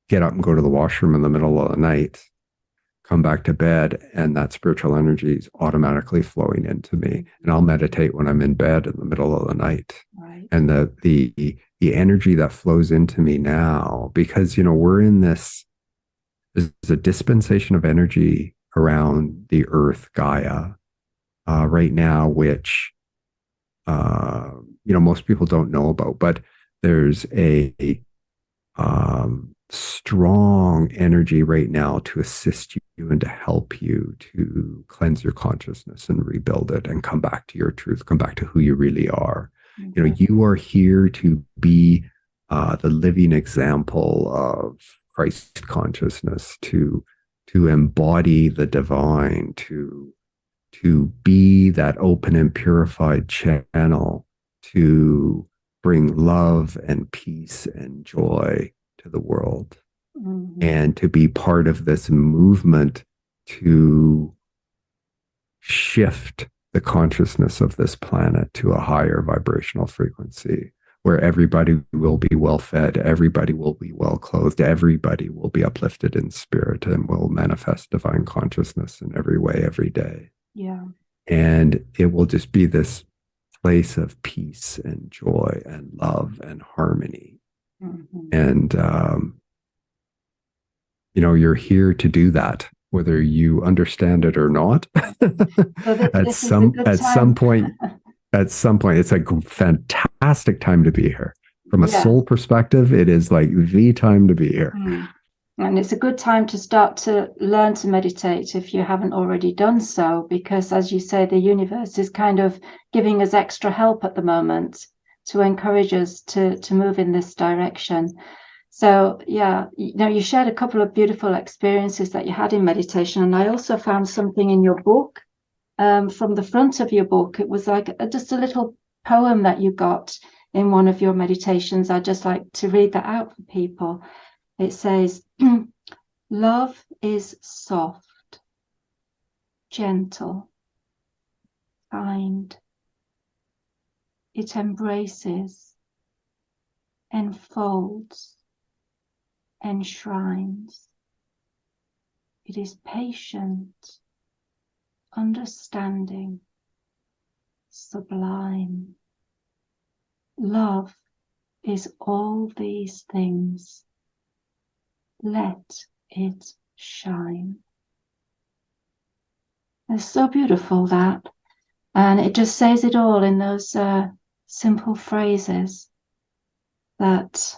get up and go to the washroom in the middle of the night, come back to bed, and that spiritual energy is automatically flowing into me. And I'll meditate when I'm in bed in the middle of the night. Right. And the energy that flows into me now, because, we're in there's a dispensation of energy around the earth, Gaia, right now, which, most people don't know about, but there's a strong energy right now to assist you and to help you to cleanse your consciousness and rebuild it and come back to your truth, come back to who you really are. Okay. You are here to be the living example of Christ consciousness, to embody the divine, to be that open and purified channel to bring love and peace and joy to the world, and to be part of this movement to shift the consciousness of this planet to a higher vibrational frequency where everybody will be well fed, everybody will be well clothed, everybody will be uplifted in spirit and will manifest divine consciousness in every way, every day. Yeah. And it will just be this place of peace and joy and love and harmony. Mm-hmm. And, you're here to do that, whether you understand it or not. At some point, it's a fantastic time to be here. From a Yeah. soul perspective, it is like the time to be here. And it's a good time to start to learn to meditate if you haven't already done so, because as you say, the universe is kind of giving us extra help at the moment to encourage us to move in this direction. So yeah, you shared a couple of beautiful experiences that you had in meditation, and I also found something in your book. From the front of your book, it was like just a little poem that you got in one of your meditations. I'd just like to read that out for people. It says, love is soft, gentle, kind. It embraces, enfolds, enshrines. It is patient, understanding, sublime. Love is all these things. Let it shine. It's so beautiful, that. And it just says it all in those simple phrases, that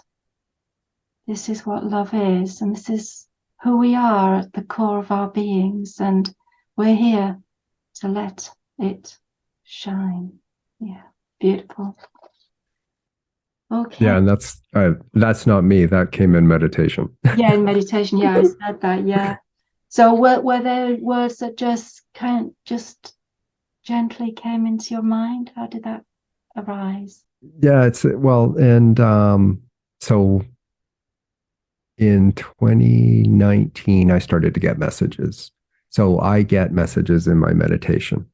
this is what love is, and this is who we are at the core of our beings, and we're here to let it shine. Yeah, beautiful. Okay. Yeah, and that's not me. That came in meditation. Yeah, in meditation. Yeah, I said that. Yeah. So were there words that just gently came into your mind? How did that arise? Yeah, it's well, and so in 2019, I started to get messages. So I get messages in my meditation,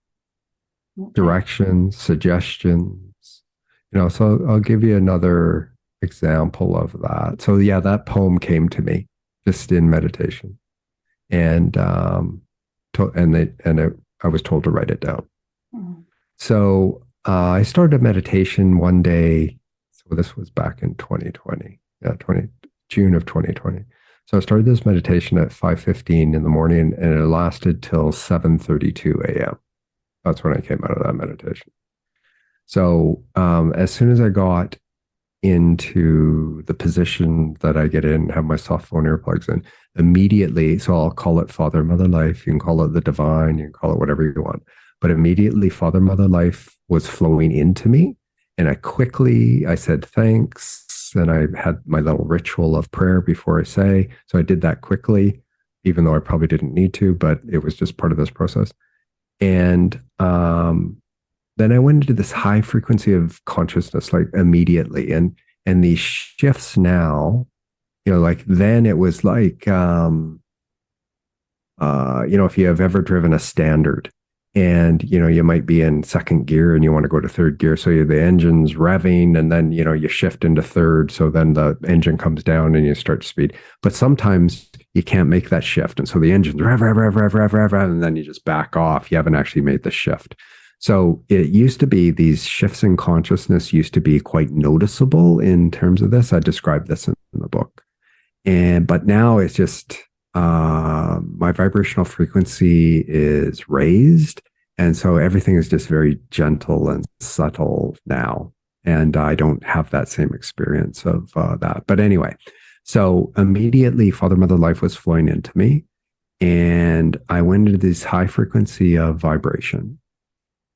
directions, suggestions, so I'll give you another example of that. So yeah, that poem came to me just in meditation. And I was told to write it down. So I started meditation one day. So this was back in 2020. Yeah, June of 2020. So I started this meditation at 5:15 in the morning, and it lasted till 7:32 a.m. That's when I came out of that meditation. So as soon as I got into the position that I get in, have my soft phone earplugs in, immediately, so I'll call it Father, Mother, Life. You can call it the divine, you can call it whatever you want. But immediately, Father, Mother, Life was flowing into me. And I said thanks. And I had my little ritual of prayer before I say. So I did that quickly, even though I probably didn't need to, but it was just part of this process. And then I went into this high frequency of consciousness, like immediately. And these shifts now, like then it was like, if you have ever driven a standard and, you might be in second gear and you want to go to third gear. So the engine's revving and then, you shift into third. So then the engine comes down and you start to speed. But sometimes you can't make that shift. And so the engine's rev, rev, rev, rev, rev, rev, rev, and then you just back off. You haven't actually made the shift. So it used to be, these shifts in consciousness used to be quite noticeable in terms of this. I described this in the book. But now it's just, my vibrational frequency is raised. And so everything is just very gentle and subtle now. And I don't have that same experience of that. But anyway, so immediately Father, Mother, Life was flowing into me. And I went into this high frequency of vibration.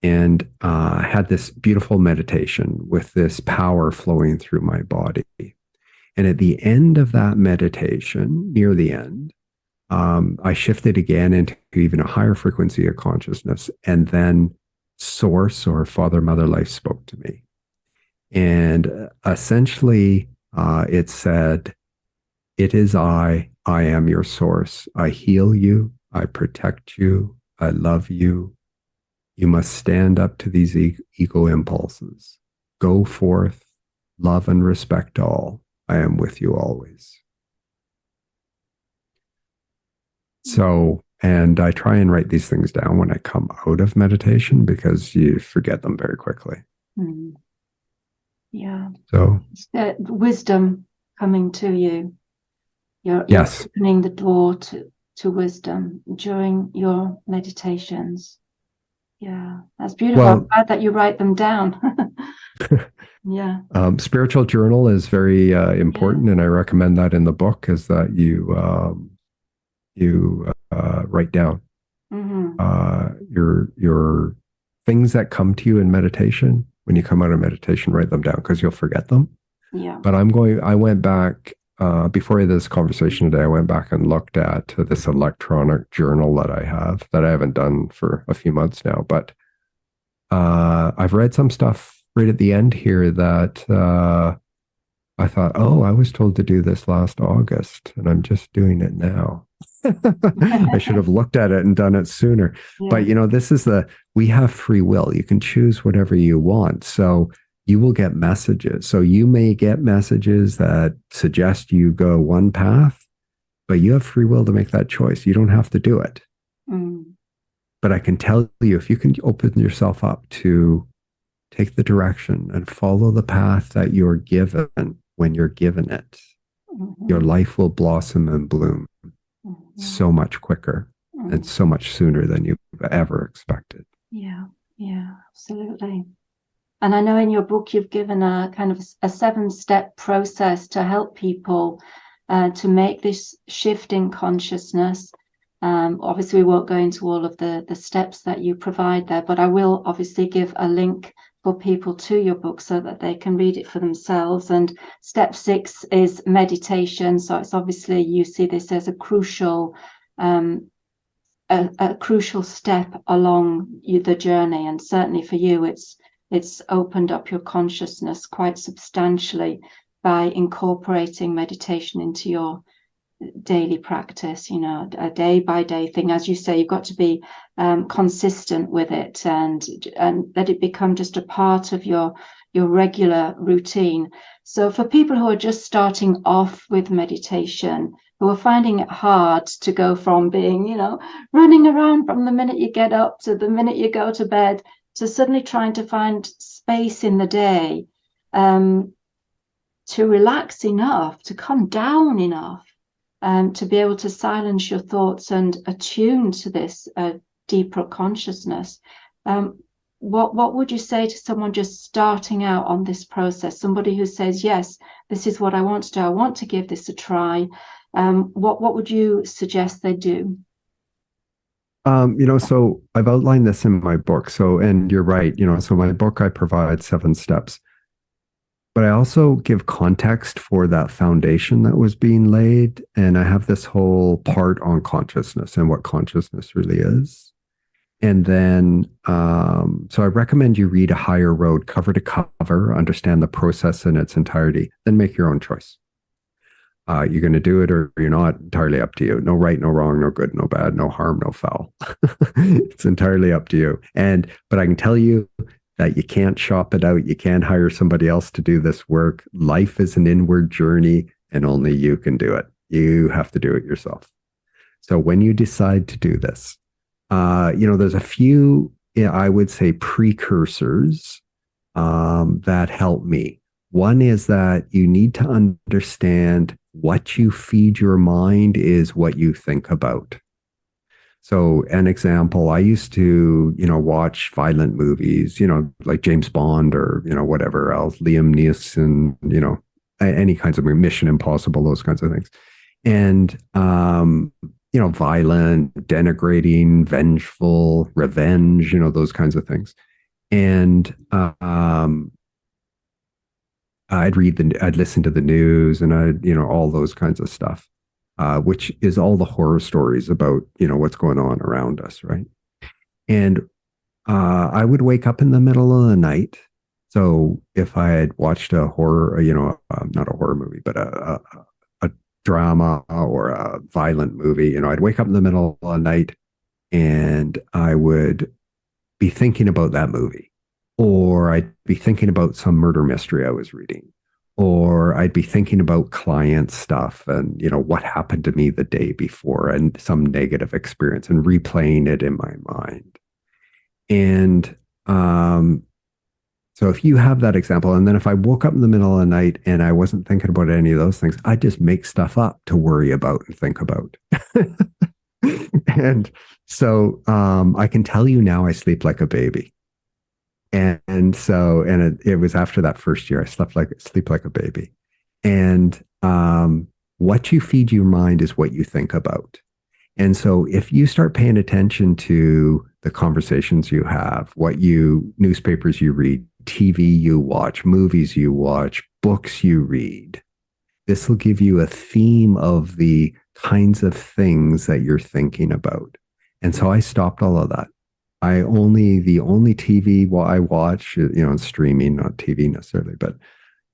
And had this beautiful meditation with this power flowing through my body. And at the end of that meditation, near the end, I shifted again into even a higher frequency of consciousness. And then Source, or Father, Mother, Life, spoke to me. And essentially, it said, "It is I am your source. I heal you. I protect you. I love you. You must stand up to these ego impulses. Go forth, love and respect all. I am with you always." So, and I try and write these things down when I come out of meditation because you forget them very quickly. Yeah. So, wisdom coming to you. You're opening the door to wisdom during your meditations. Yeah, that's beautiful. Well, I'm glad that you write them down. Yeah. Spiritual journal is very important, and I recommend that in the book is that you write down Mm-hmm. your things that come to you in meditation. When you come out of meditation, write them down because you'll forget them. Yeah. But I went back before this conversation today. I went back and looked at this electronic journal that I have that I haven't done for a few months now. But I've read some stuff right at the end here that I thought, oh, I was told to do this last August, and I'm just doing it now. I should have looked at it and done it sooner. Yeah. But we have free will. You can choose whatever you want. So you will get messages. So you may get messages that suggest you go one path, but you have free will to make that choice. You don't have to do it. Mm. But I can tell you, if you can open yourself up to take the direction and follow the path that you're given when you're given it, your life will blossom and bloom so much quicker and so much sooner than you've ever expected. Yeah, yeah, absolutely. And I know in your book you've given a kind of a 7-step process to help people to make this shift in consciousness. Obviously, we won't go into all of the steps that you provide there, but I will obviously give a link for people to your book so that they can read it for themselves. And step 6 is meditation. So it's obviously, you see this as a crucial step along the journey. And certainly for you, it's opened up your consciousness quite substantially by incorporating meditation into your daily practice, a day by day thing. As you say, you've got to be consistent with it and let it become just a part of your regular routine. So for people who are just starting off with meditation, who are finding it hard to go from being, running around from the minute you get up to the minute you go to bed, to suddenly trying to find space in the day to relax enough, to come down enough, to be able to silence your thoughts and attune to this deeper consciousness. What would you say to someone just starting out on this process? Somebody who says, yes, this is what I want to do. I want to give this a try. What would you suggest they do? So I've outlined this in my book. So, and you're right, so my book, I provide 7 steps. But I also give context for that foundation that was being laid. And I have this whole part on consciousness and what consciousness really is. And then, so I recommend you read A Higher Road cover to cover, understand the process in its entirety, then make your own choice. You're going to do it or you're not, entirely up to you. No right, no wrong, no good, no bad, no harm, no foul. It's entirely up to you. But I can tell you that you can't shop it out. You can't hire somebody else to do this work. Life is an inward journey and only you can do it. You have to do it yourself. So when you decide to do this, there's a few, I would say, precursors that help me. One is that you need to understand what you feed your mind is what you think about. So an example, I used to, watch violent movies, like James Bond or, whatever else, Liam Neeson, any kinds of Mission Impossible, those kinds of things. And, violent, denigrating, vengeful, revenge, those kinds of things. And I'd listen to the news and all those kinds of stuff. Which is all the horror stories about, what's going on around us, right? And I would wake up in the middle of the night. So if I had watched a horror, not a horror movie, but a drama or a violent movie, I'd wake up in the middle of the night and I would be thinking about that movie. Or I'd be thinking about some murder mystery I was reading. Or I'd be thinking about client stuff and, what happened to me the day before and some negative experience and replaying it in my mind. And so if you have that example, and then if I woke up in the middle of the night and I wasn't thinking about any of those things, I'd just make stuff up to worry about and think about. And so I can tell you now I sleep like a baby. And it was after that first year, I sleep like a baby. And what you feed your mind is what you think about. And so if you start paying attention to the conversations you have, newspapers you read, TV you watch, movies you watch, books you read, this will give you a theme of the kinds of things that you're thinking about. And so I stopped all of that. The only TV I watch, streaming, not TV necessarily, but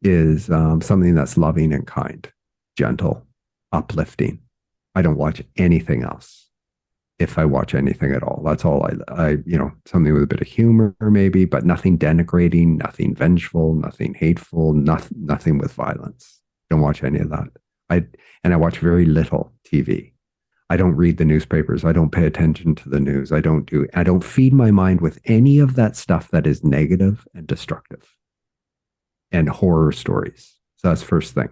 is something that's loving and kind, gentle, uplifting. I don't watch anything else. If I watch anything at all, that's all something with a bit of humor maybe, but nothing denigrating, nothing vengeful, nothing hateful, nothing with violence. Don't watch any of that. I watch very little TV. I don't read the newspapers. I don't pay attention to the news. I don't feed my mind with any of that stuff that is negative and destructive and horror stories. So that's first thing.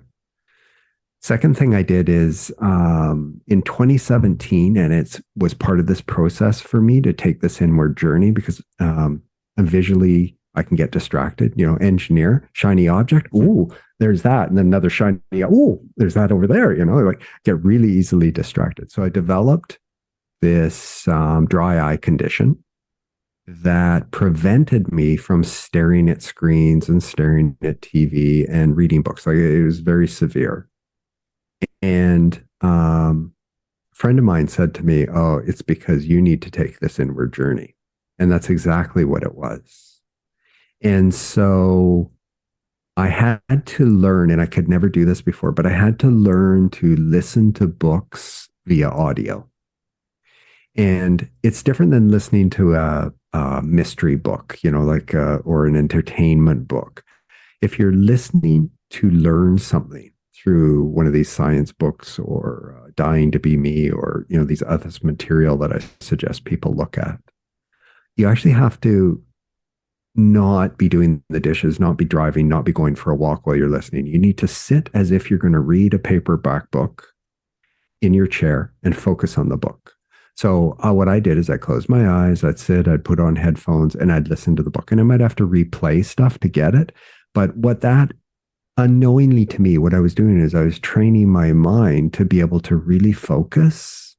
Second thing I did is in 2017, and it was part of this process for me to take this inward journey because visually I can get distracted, engineer, shiny object. Ooh, there's that. And then another shiny, ooh, there's that over there, like get really easily distracted. So I developed this dry eye condition that prevented me from staring at screens and staring at TV and reading books. Like it was very severe. And a friend of mine said to me, "Oh, it's because you need to take this inward journey." And that's exactly what it was. And so I had to learn, and I could never do this before, but I had to learn to listen to books via audio. And it's different than listening to a mystery book, or an entertainment book. If you're listening to learn something through one of these science books or Dying to Be Me or, these other material that I suggest people look at, you actually have to not be doing the dishes, not be driving, not be going for a walk while you're listening. You need to sit as if you're going to read a paperback book in your chair and focus on the book. So what I did is I closed my eyes, I'd sit, I'd put on headphones and I'd listen to the book. And I might have to replay stuff to get it. But unknowingly to me, what I was doing is I was training my mind to be able to really focus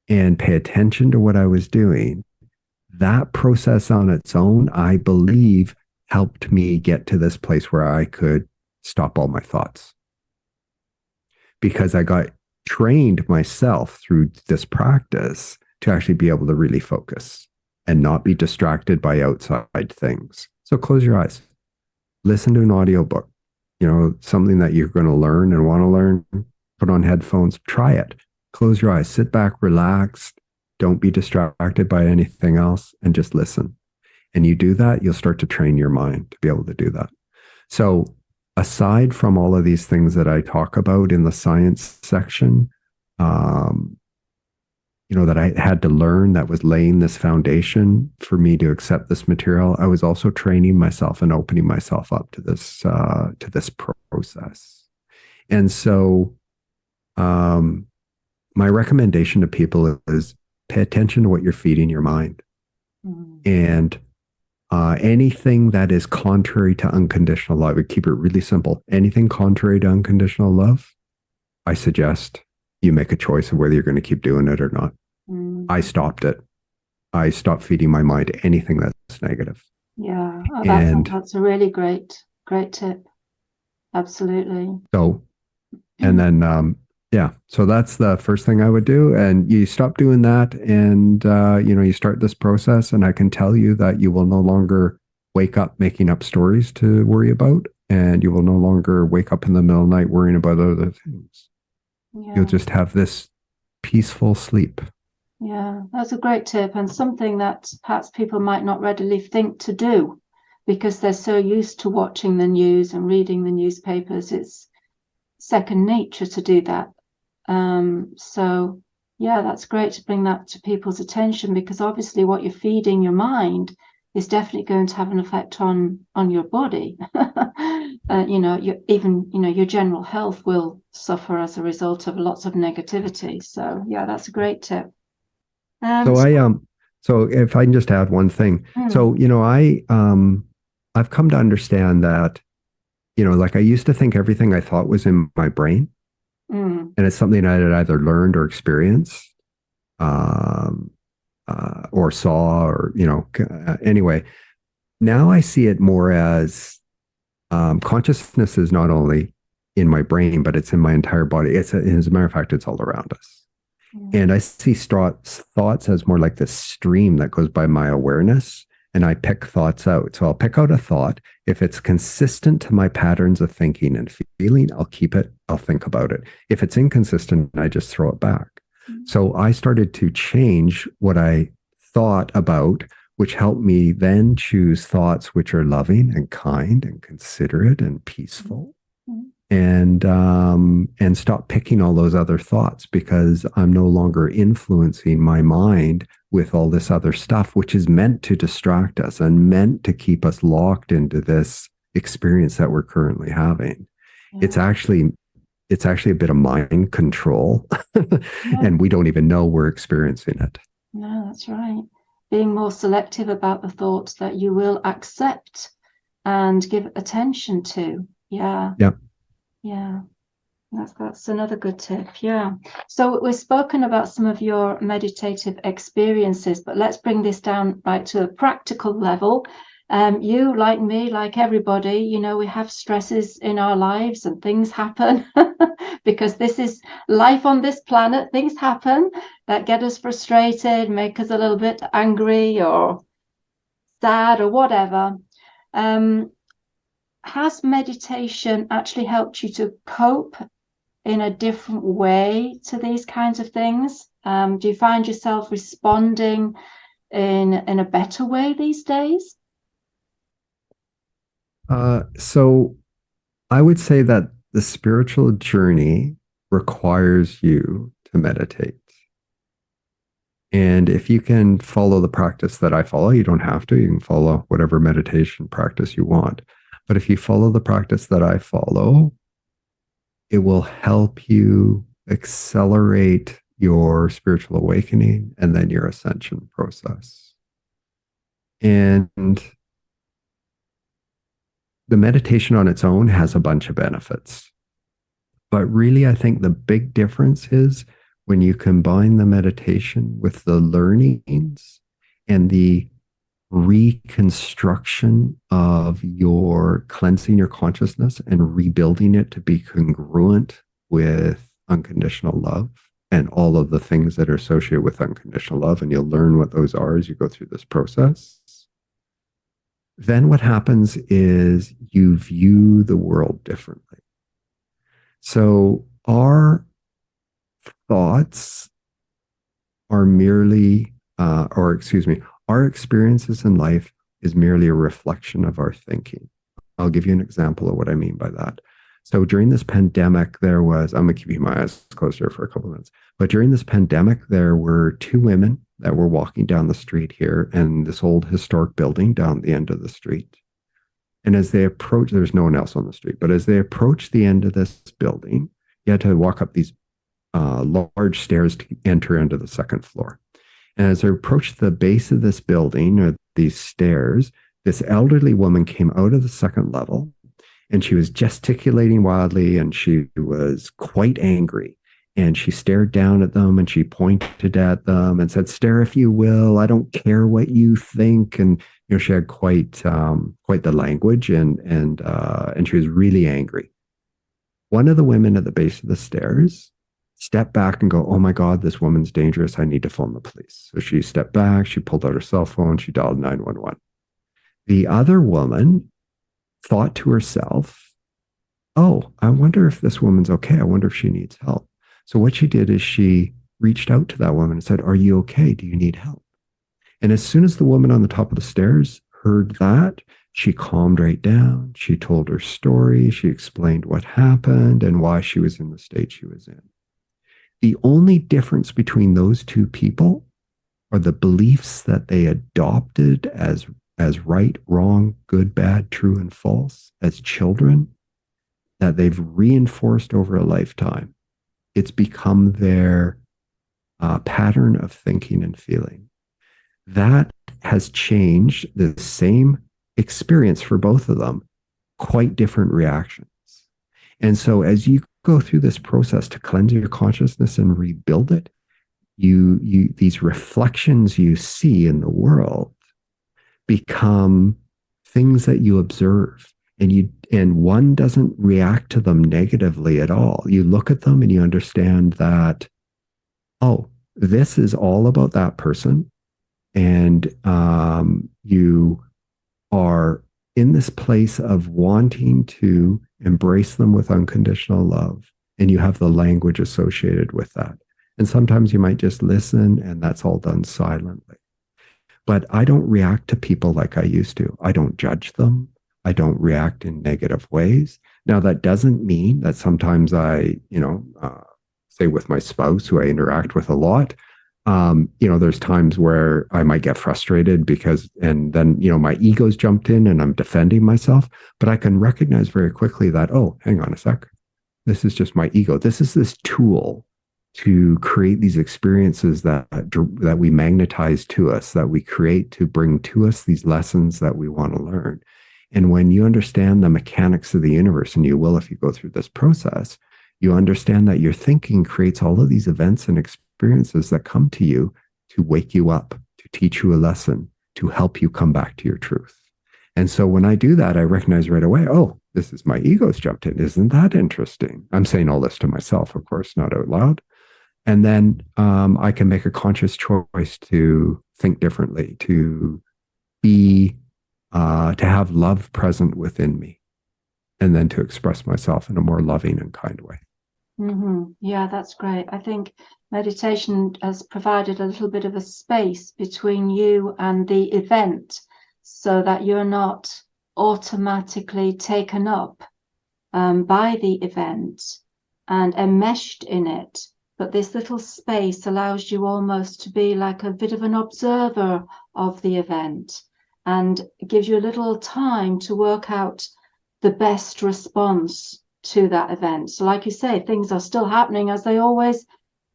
and pay attention to what I was doing. That process on its own, I believe, helped me get to this place where I could stop all my thoughts. Because I got trained myself through this practice to actually be able to really focus and not be distracted by outside things. So close your eyes, listen to an audiobook, something that you're going to learn and want to learn, put on headphones, try it. Close your eyes, sit back, relax. Don't be distracted by anything else and just listen. And you do that, you'll start to train your mind to be able to do that. So aside from all of these things that I talk about in the science section, that I had to learn, that was laying this foundation for me to accept this material, I was also training myself and opening myself up to this process. And so my recommendation to people is pay attention to what you're feeding your mind. And anything that is contrary to unconditional love, keep it really simple. Anything contrary to unconditional love, I suggest you make a choice of whether you're going to keep doing it or not. I stopped it. I stopped feeding my mind anything that's negative. Yeah, that's a really great tip. Absolutely. So, and then, so that's the first thing I would do. And you stop doing that and, you start this process, and I can tell you that you will no longer wake up making up stories to worry about, and you will no longer wake up in the middle of the night worrying about other things. Yeah. You'll just have this peaceful sleep. Yeah, that's a great tip, and something that perhaps people might not readily think to do because they're so used to watching the news and reading the newspapers. It's second nature to do that. So yeah, that's great to bring that to people's attention, because obviously what you're feeding your mind is definitely going to have an effect on your body. Your general health will suffer as a result of lots of negativity. So yeah, that's a great tip. So So if I can just add one thing. So, I've come to understand that, like I used to think everything I thought was in my brain, and it's something I had either learned or experienced, um, or saw, or, anyway, now I see it more as consciousness is not only in my brain, but it's in my entire body. As a matter of fact, it's all around us. And I see thoughts as more like this stream that goes by my awareness, and I pick thoughts out. So I'll pick out a thought. If it's consistent to my patterns of thinking and feeling, I'll keep it. I'll think about it. If it's inconsistent, I just throw it back. So I started to change what I thought about, which helped me then choose thoughts which are loving and kind and considerate and peaceful. And stop picking all those other thoughts, because I'm no longer influencing my mind with all this other stuff, which is meant to distract us and meant to keep us locked into this experience that we're currently having. It's actually a bit of mind control, and we don't even know we're experiencing it. No, that's right. Being more selective about the thoughts that you will accept and give attention to. Yeah. That's another good tip. Yeah. So we've spoken about some of your meditative experiences, but let's bring this down right to a practical level. You, like me, like everybody, we have stresses in our lives and things happen because this is life on this planet. Things happen that get us frustrated, make us a little bit angry or sad or whatever. Has meditation actually helped you to cope in a different way to these kinds of things? Do you find yourself responding in a better way these days? So I would say that the spiritual journey requires you to meditate. And if you can follow the practice that I follow, you don't have to. You can follow whatever meditation practice you want. But if you follow the practice that I follow, it will help you accelerate your spiritual awakening and then your ascension process. And the meditation on its own has a bunch of benefits. But really, I think the big difference is when you combine the meditation with the learnings and the reconstruction of your cleansing your consciousness and rebuilding it to be congruent with unconditional love and all of the things that are associated with unconditional love. And you'll learn what those are as you go through this process. Then what happens is you view the world differently. So our thoughts are merely, our experiences in life is merely a reflection of our thinking. I'll give you an example of what I mean by that. So during this pandemic, I'm going to keep my eyes closed here for a couple of minutes, but during this pandemic, there were two women that were walking down the street here in this old historic building down the end of the street. And as they approached, there's no one else on the street, but as they approached the end of this building, you had to walk up these large stairs to enter into the second floor. And as I approached the base of this building, or these stairs, this elderly woman came out of the second level, and she was gesticulating wildly, and she was quite angry. And she stared down at them, and she pointed at them and said, "Stare if you will. I don't care what you think." And she had quite the language, and she was really angry. One of the women at the base of the stairs stepped back and go, "Oh my God, this woman's dangerous. I need to phone the police." So she stepped back, she pulled out her cell phone, she dialed 911. The other woman thought to herself, "Oh, I wonder if this woman's okay. I wonder if she needs help." So what she did is she reached out to that woman and said, "Are you okay? Do you need help?" And as soon as the woman on the top of the stairs heard that, she calmed right down. She told her story. She explained what happened and why she was in the state she was in. The only difference between those two people are the beliefs that they adopted as right, wrong, good, bad, true, and false as children that they've reinforced over a lifetime. It's become their pattern of thinking and feeling. that has changed the same experience for both of them, quite different reactions. And so as you go through this process to cleanse your consciousness and rebuild it, you these reflections you see in the world become things that you observe, and one doesn't react to them negatively at all. You look at them and you understand that, oh, this is all about that person, and you are in this place of wanting to embrace them with unconditional love, and you have the language associated with that. And sometimes you might just listen, and that's all done silently. But I don't react to people like I used to. I don't judge them. I don't react in negative ways. Now, that doesn't mean that sometimes I, say with my spouse, who I interact with a lot, there's times where I might get frustrated and then, my ego's jumped in and I'm defending myself, but I can recognize very quickly that, oh, hang on a sec. This is just my ego. This is this tool to create these experiences that we magnetize to us, that we create to bring to us these lessons that we want to learn. And when you understand the mechanics of the universe, and you will if you go through this process, you understand that your thinking creates all of these events and experiences that come to you to wake you up, to teach you a lesson, to help you come back to your truth. And so when I do that, I recognize right away, oh, this is my ego's jumped in. Isn't that interesting? I'm saying all this to myself, of course, not out loud. And then I can make a conscious choice to think differently, to have love present within me, and then to express myself in a more loving and kind way. Mm-hmm. Yeah, that's great. I think meditation has provided a little bit of a space between you and the event, so that you're not automatically taken up by the event and enmeshed in it. But this little space allows you almost to be like a bit of an observer of the event, and gives you a little time to work out the best response to that event. So like you say, things are still happening as they always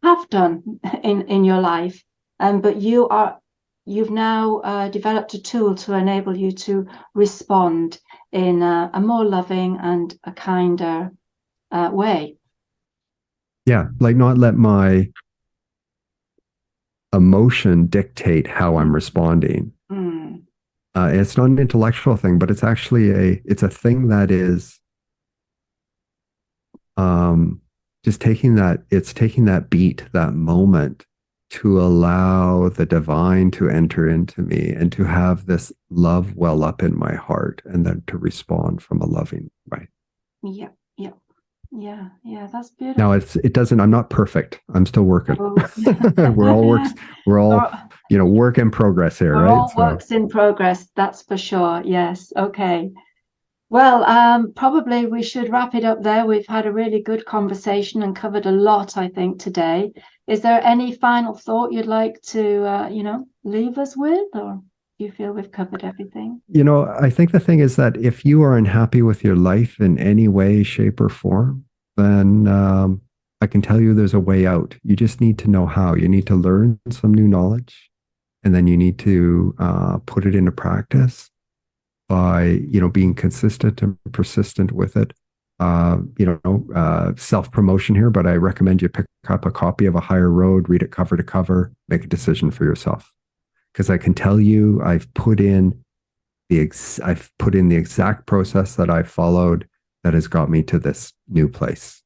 have done in your life. But you've now developed a tool to enable you to respond in a more loving and a kinder way. Yeah, like not let my emotion dictate how I'm responding. Mm. It's not an intellectual thing, but it's actually it's a thing that is just taking that beat, that moment, to allow the divine to enter into me and to have this love well up in my heart, and then to respond from a loving way. Yeah, yeah. Yeah, that's beautiful. Now I'm not perfect. I'm still working. Oh. we're all work in progress here, we're right? all works in progress, that's for sure. Yes. Okay. Well, probably we should wrap it up there. We've had a really good conversation and covered a lot, I think, today. Is there any final thought you'd like to, leave us with, or do you feel we've covered everything? I think the thing is that if you are unhappy with your life in any way, shape, or form, then I can tell you there's a way out. You just need to know how. You need to learn some new knowledge, and then you need to put it into practice by being consistent and persistent with it. Self-promotion here, but I recommend you pick up a copy of A Higher Road, read it cover to cover, make a decision for yourself. Because I can tell you, I've put in the exact process that I followed that has got me to this new place,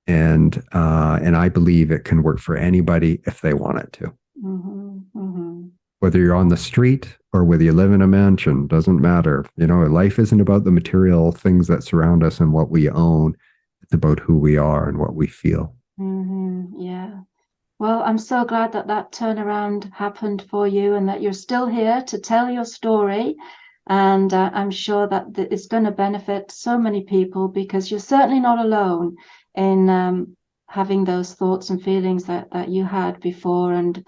and I believe it can work for anybody if they want it to. Mm-hmm, mm-hmm. Whether you're on the street or whether you live in a mansion, doesn't matter. Life isn't about the material things that surround us and what we own. It's about who we are and what we feel. Mm-hmm. Yeah. Well, I'm so glad that turnaround happened for you, and that you're still here to tell your story. And I'm sure that it's going to benefit so many people, because you're certainly not alone in having those thoughts and feelings that you had before, and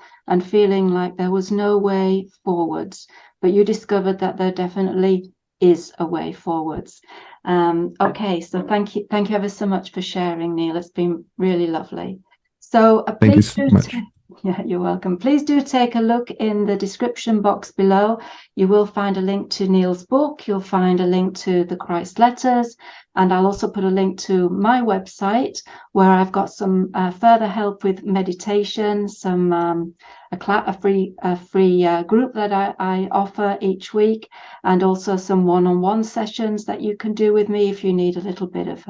feeling like there was no way forwards. But you discovered that there definitely is a way forwards. Okay, so thank you ever so much for sharing, Neil. It's been really lovely. So Thank you so much. Yeah, you're welcome. Please do take a look in the description box below. You will find a link to Neil's book. You'll find a link to the Christ Letters. And I'll also put a link to my website where I've got some further help with meditation, some a free group that I offer each week, and also some one-on-one sessions that you can do with me if you need a little bit of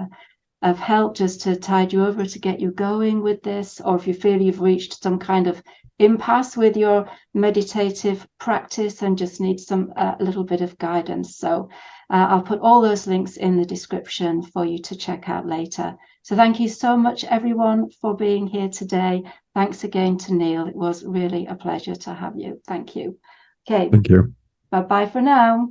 help just to tide you over, to get you going with this, or if you feel you've reached some kind of impasse with your meditative practice and just need some a little bit of guidance. So I'll put all those links in the description for you to check out later. So thank you so much, everyone, for being here today. Thanks again to Neil. It was really a pleasure to have you. Thank you. Okay. Thank you. Bye-bye for now.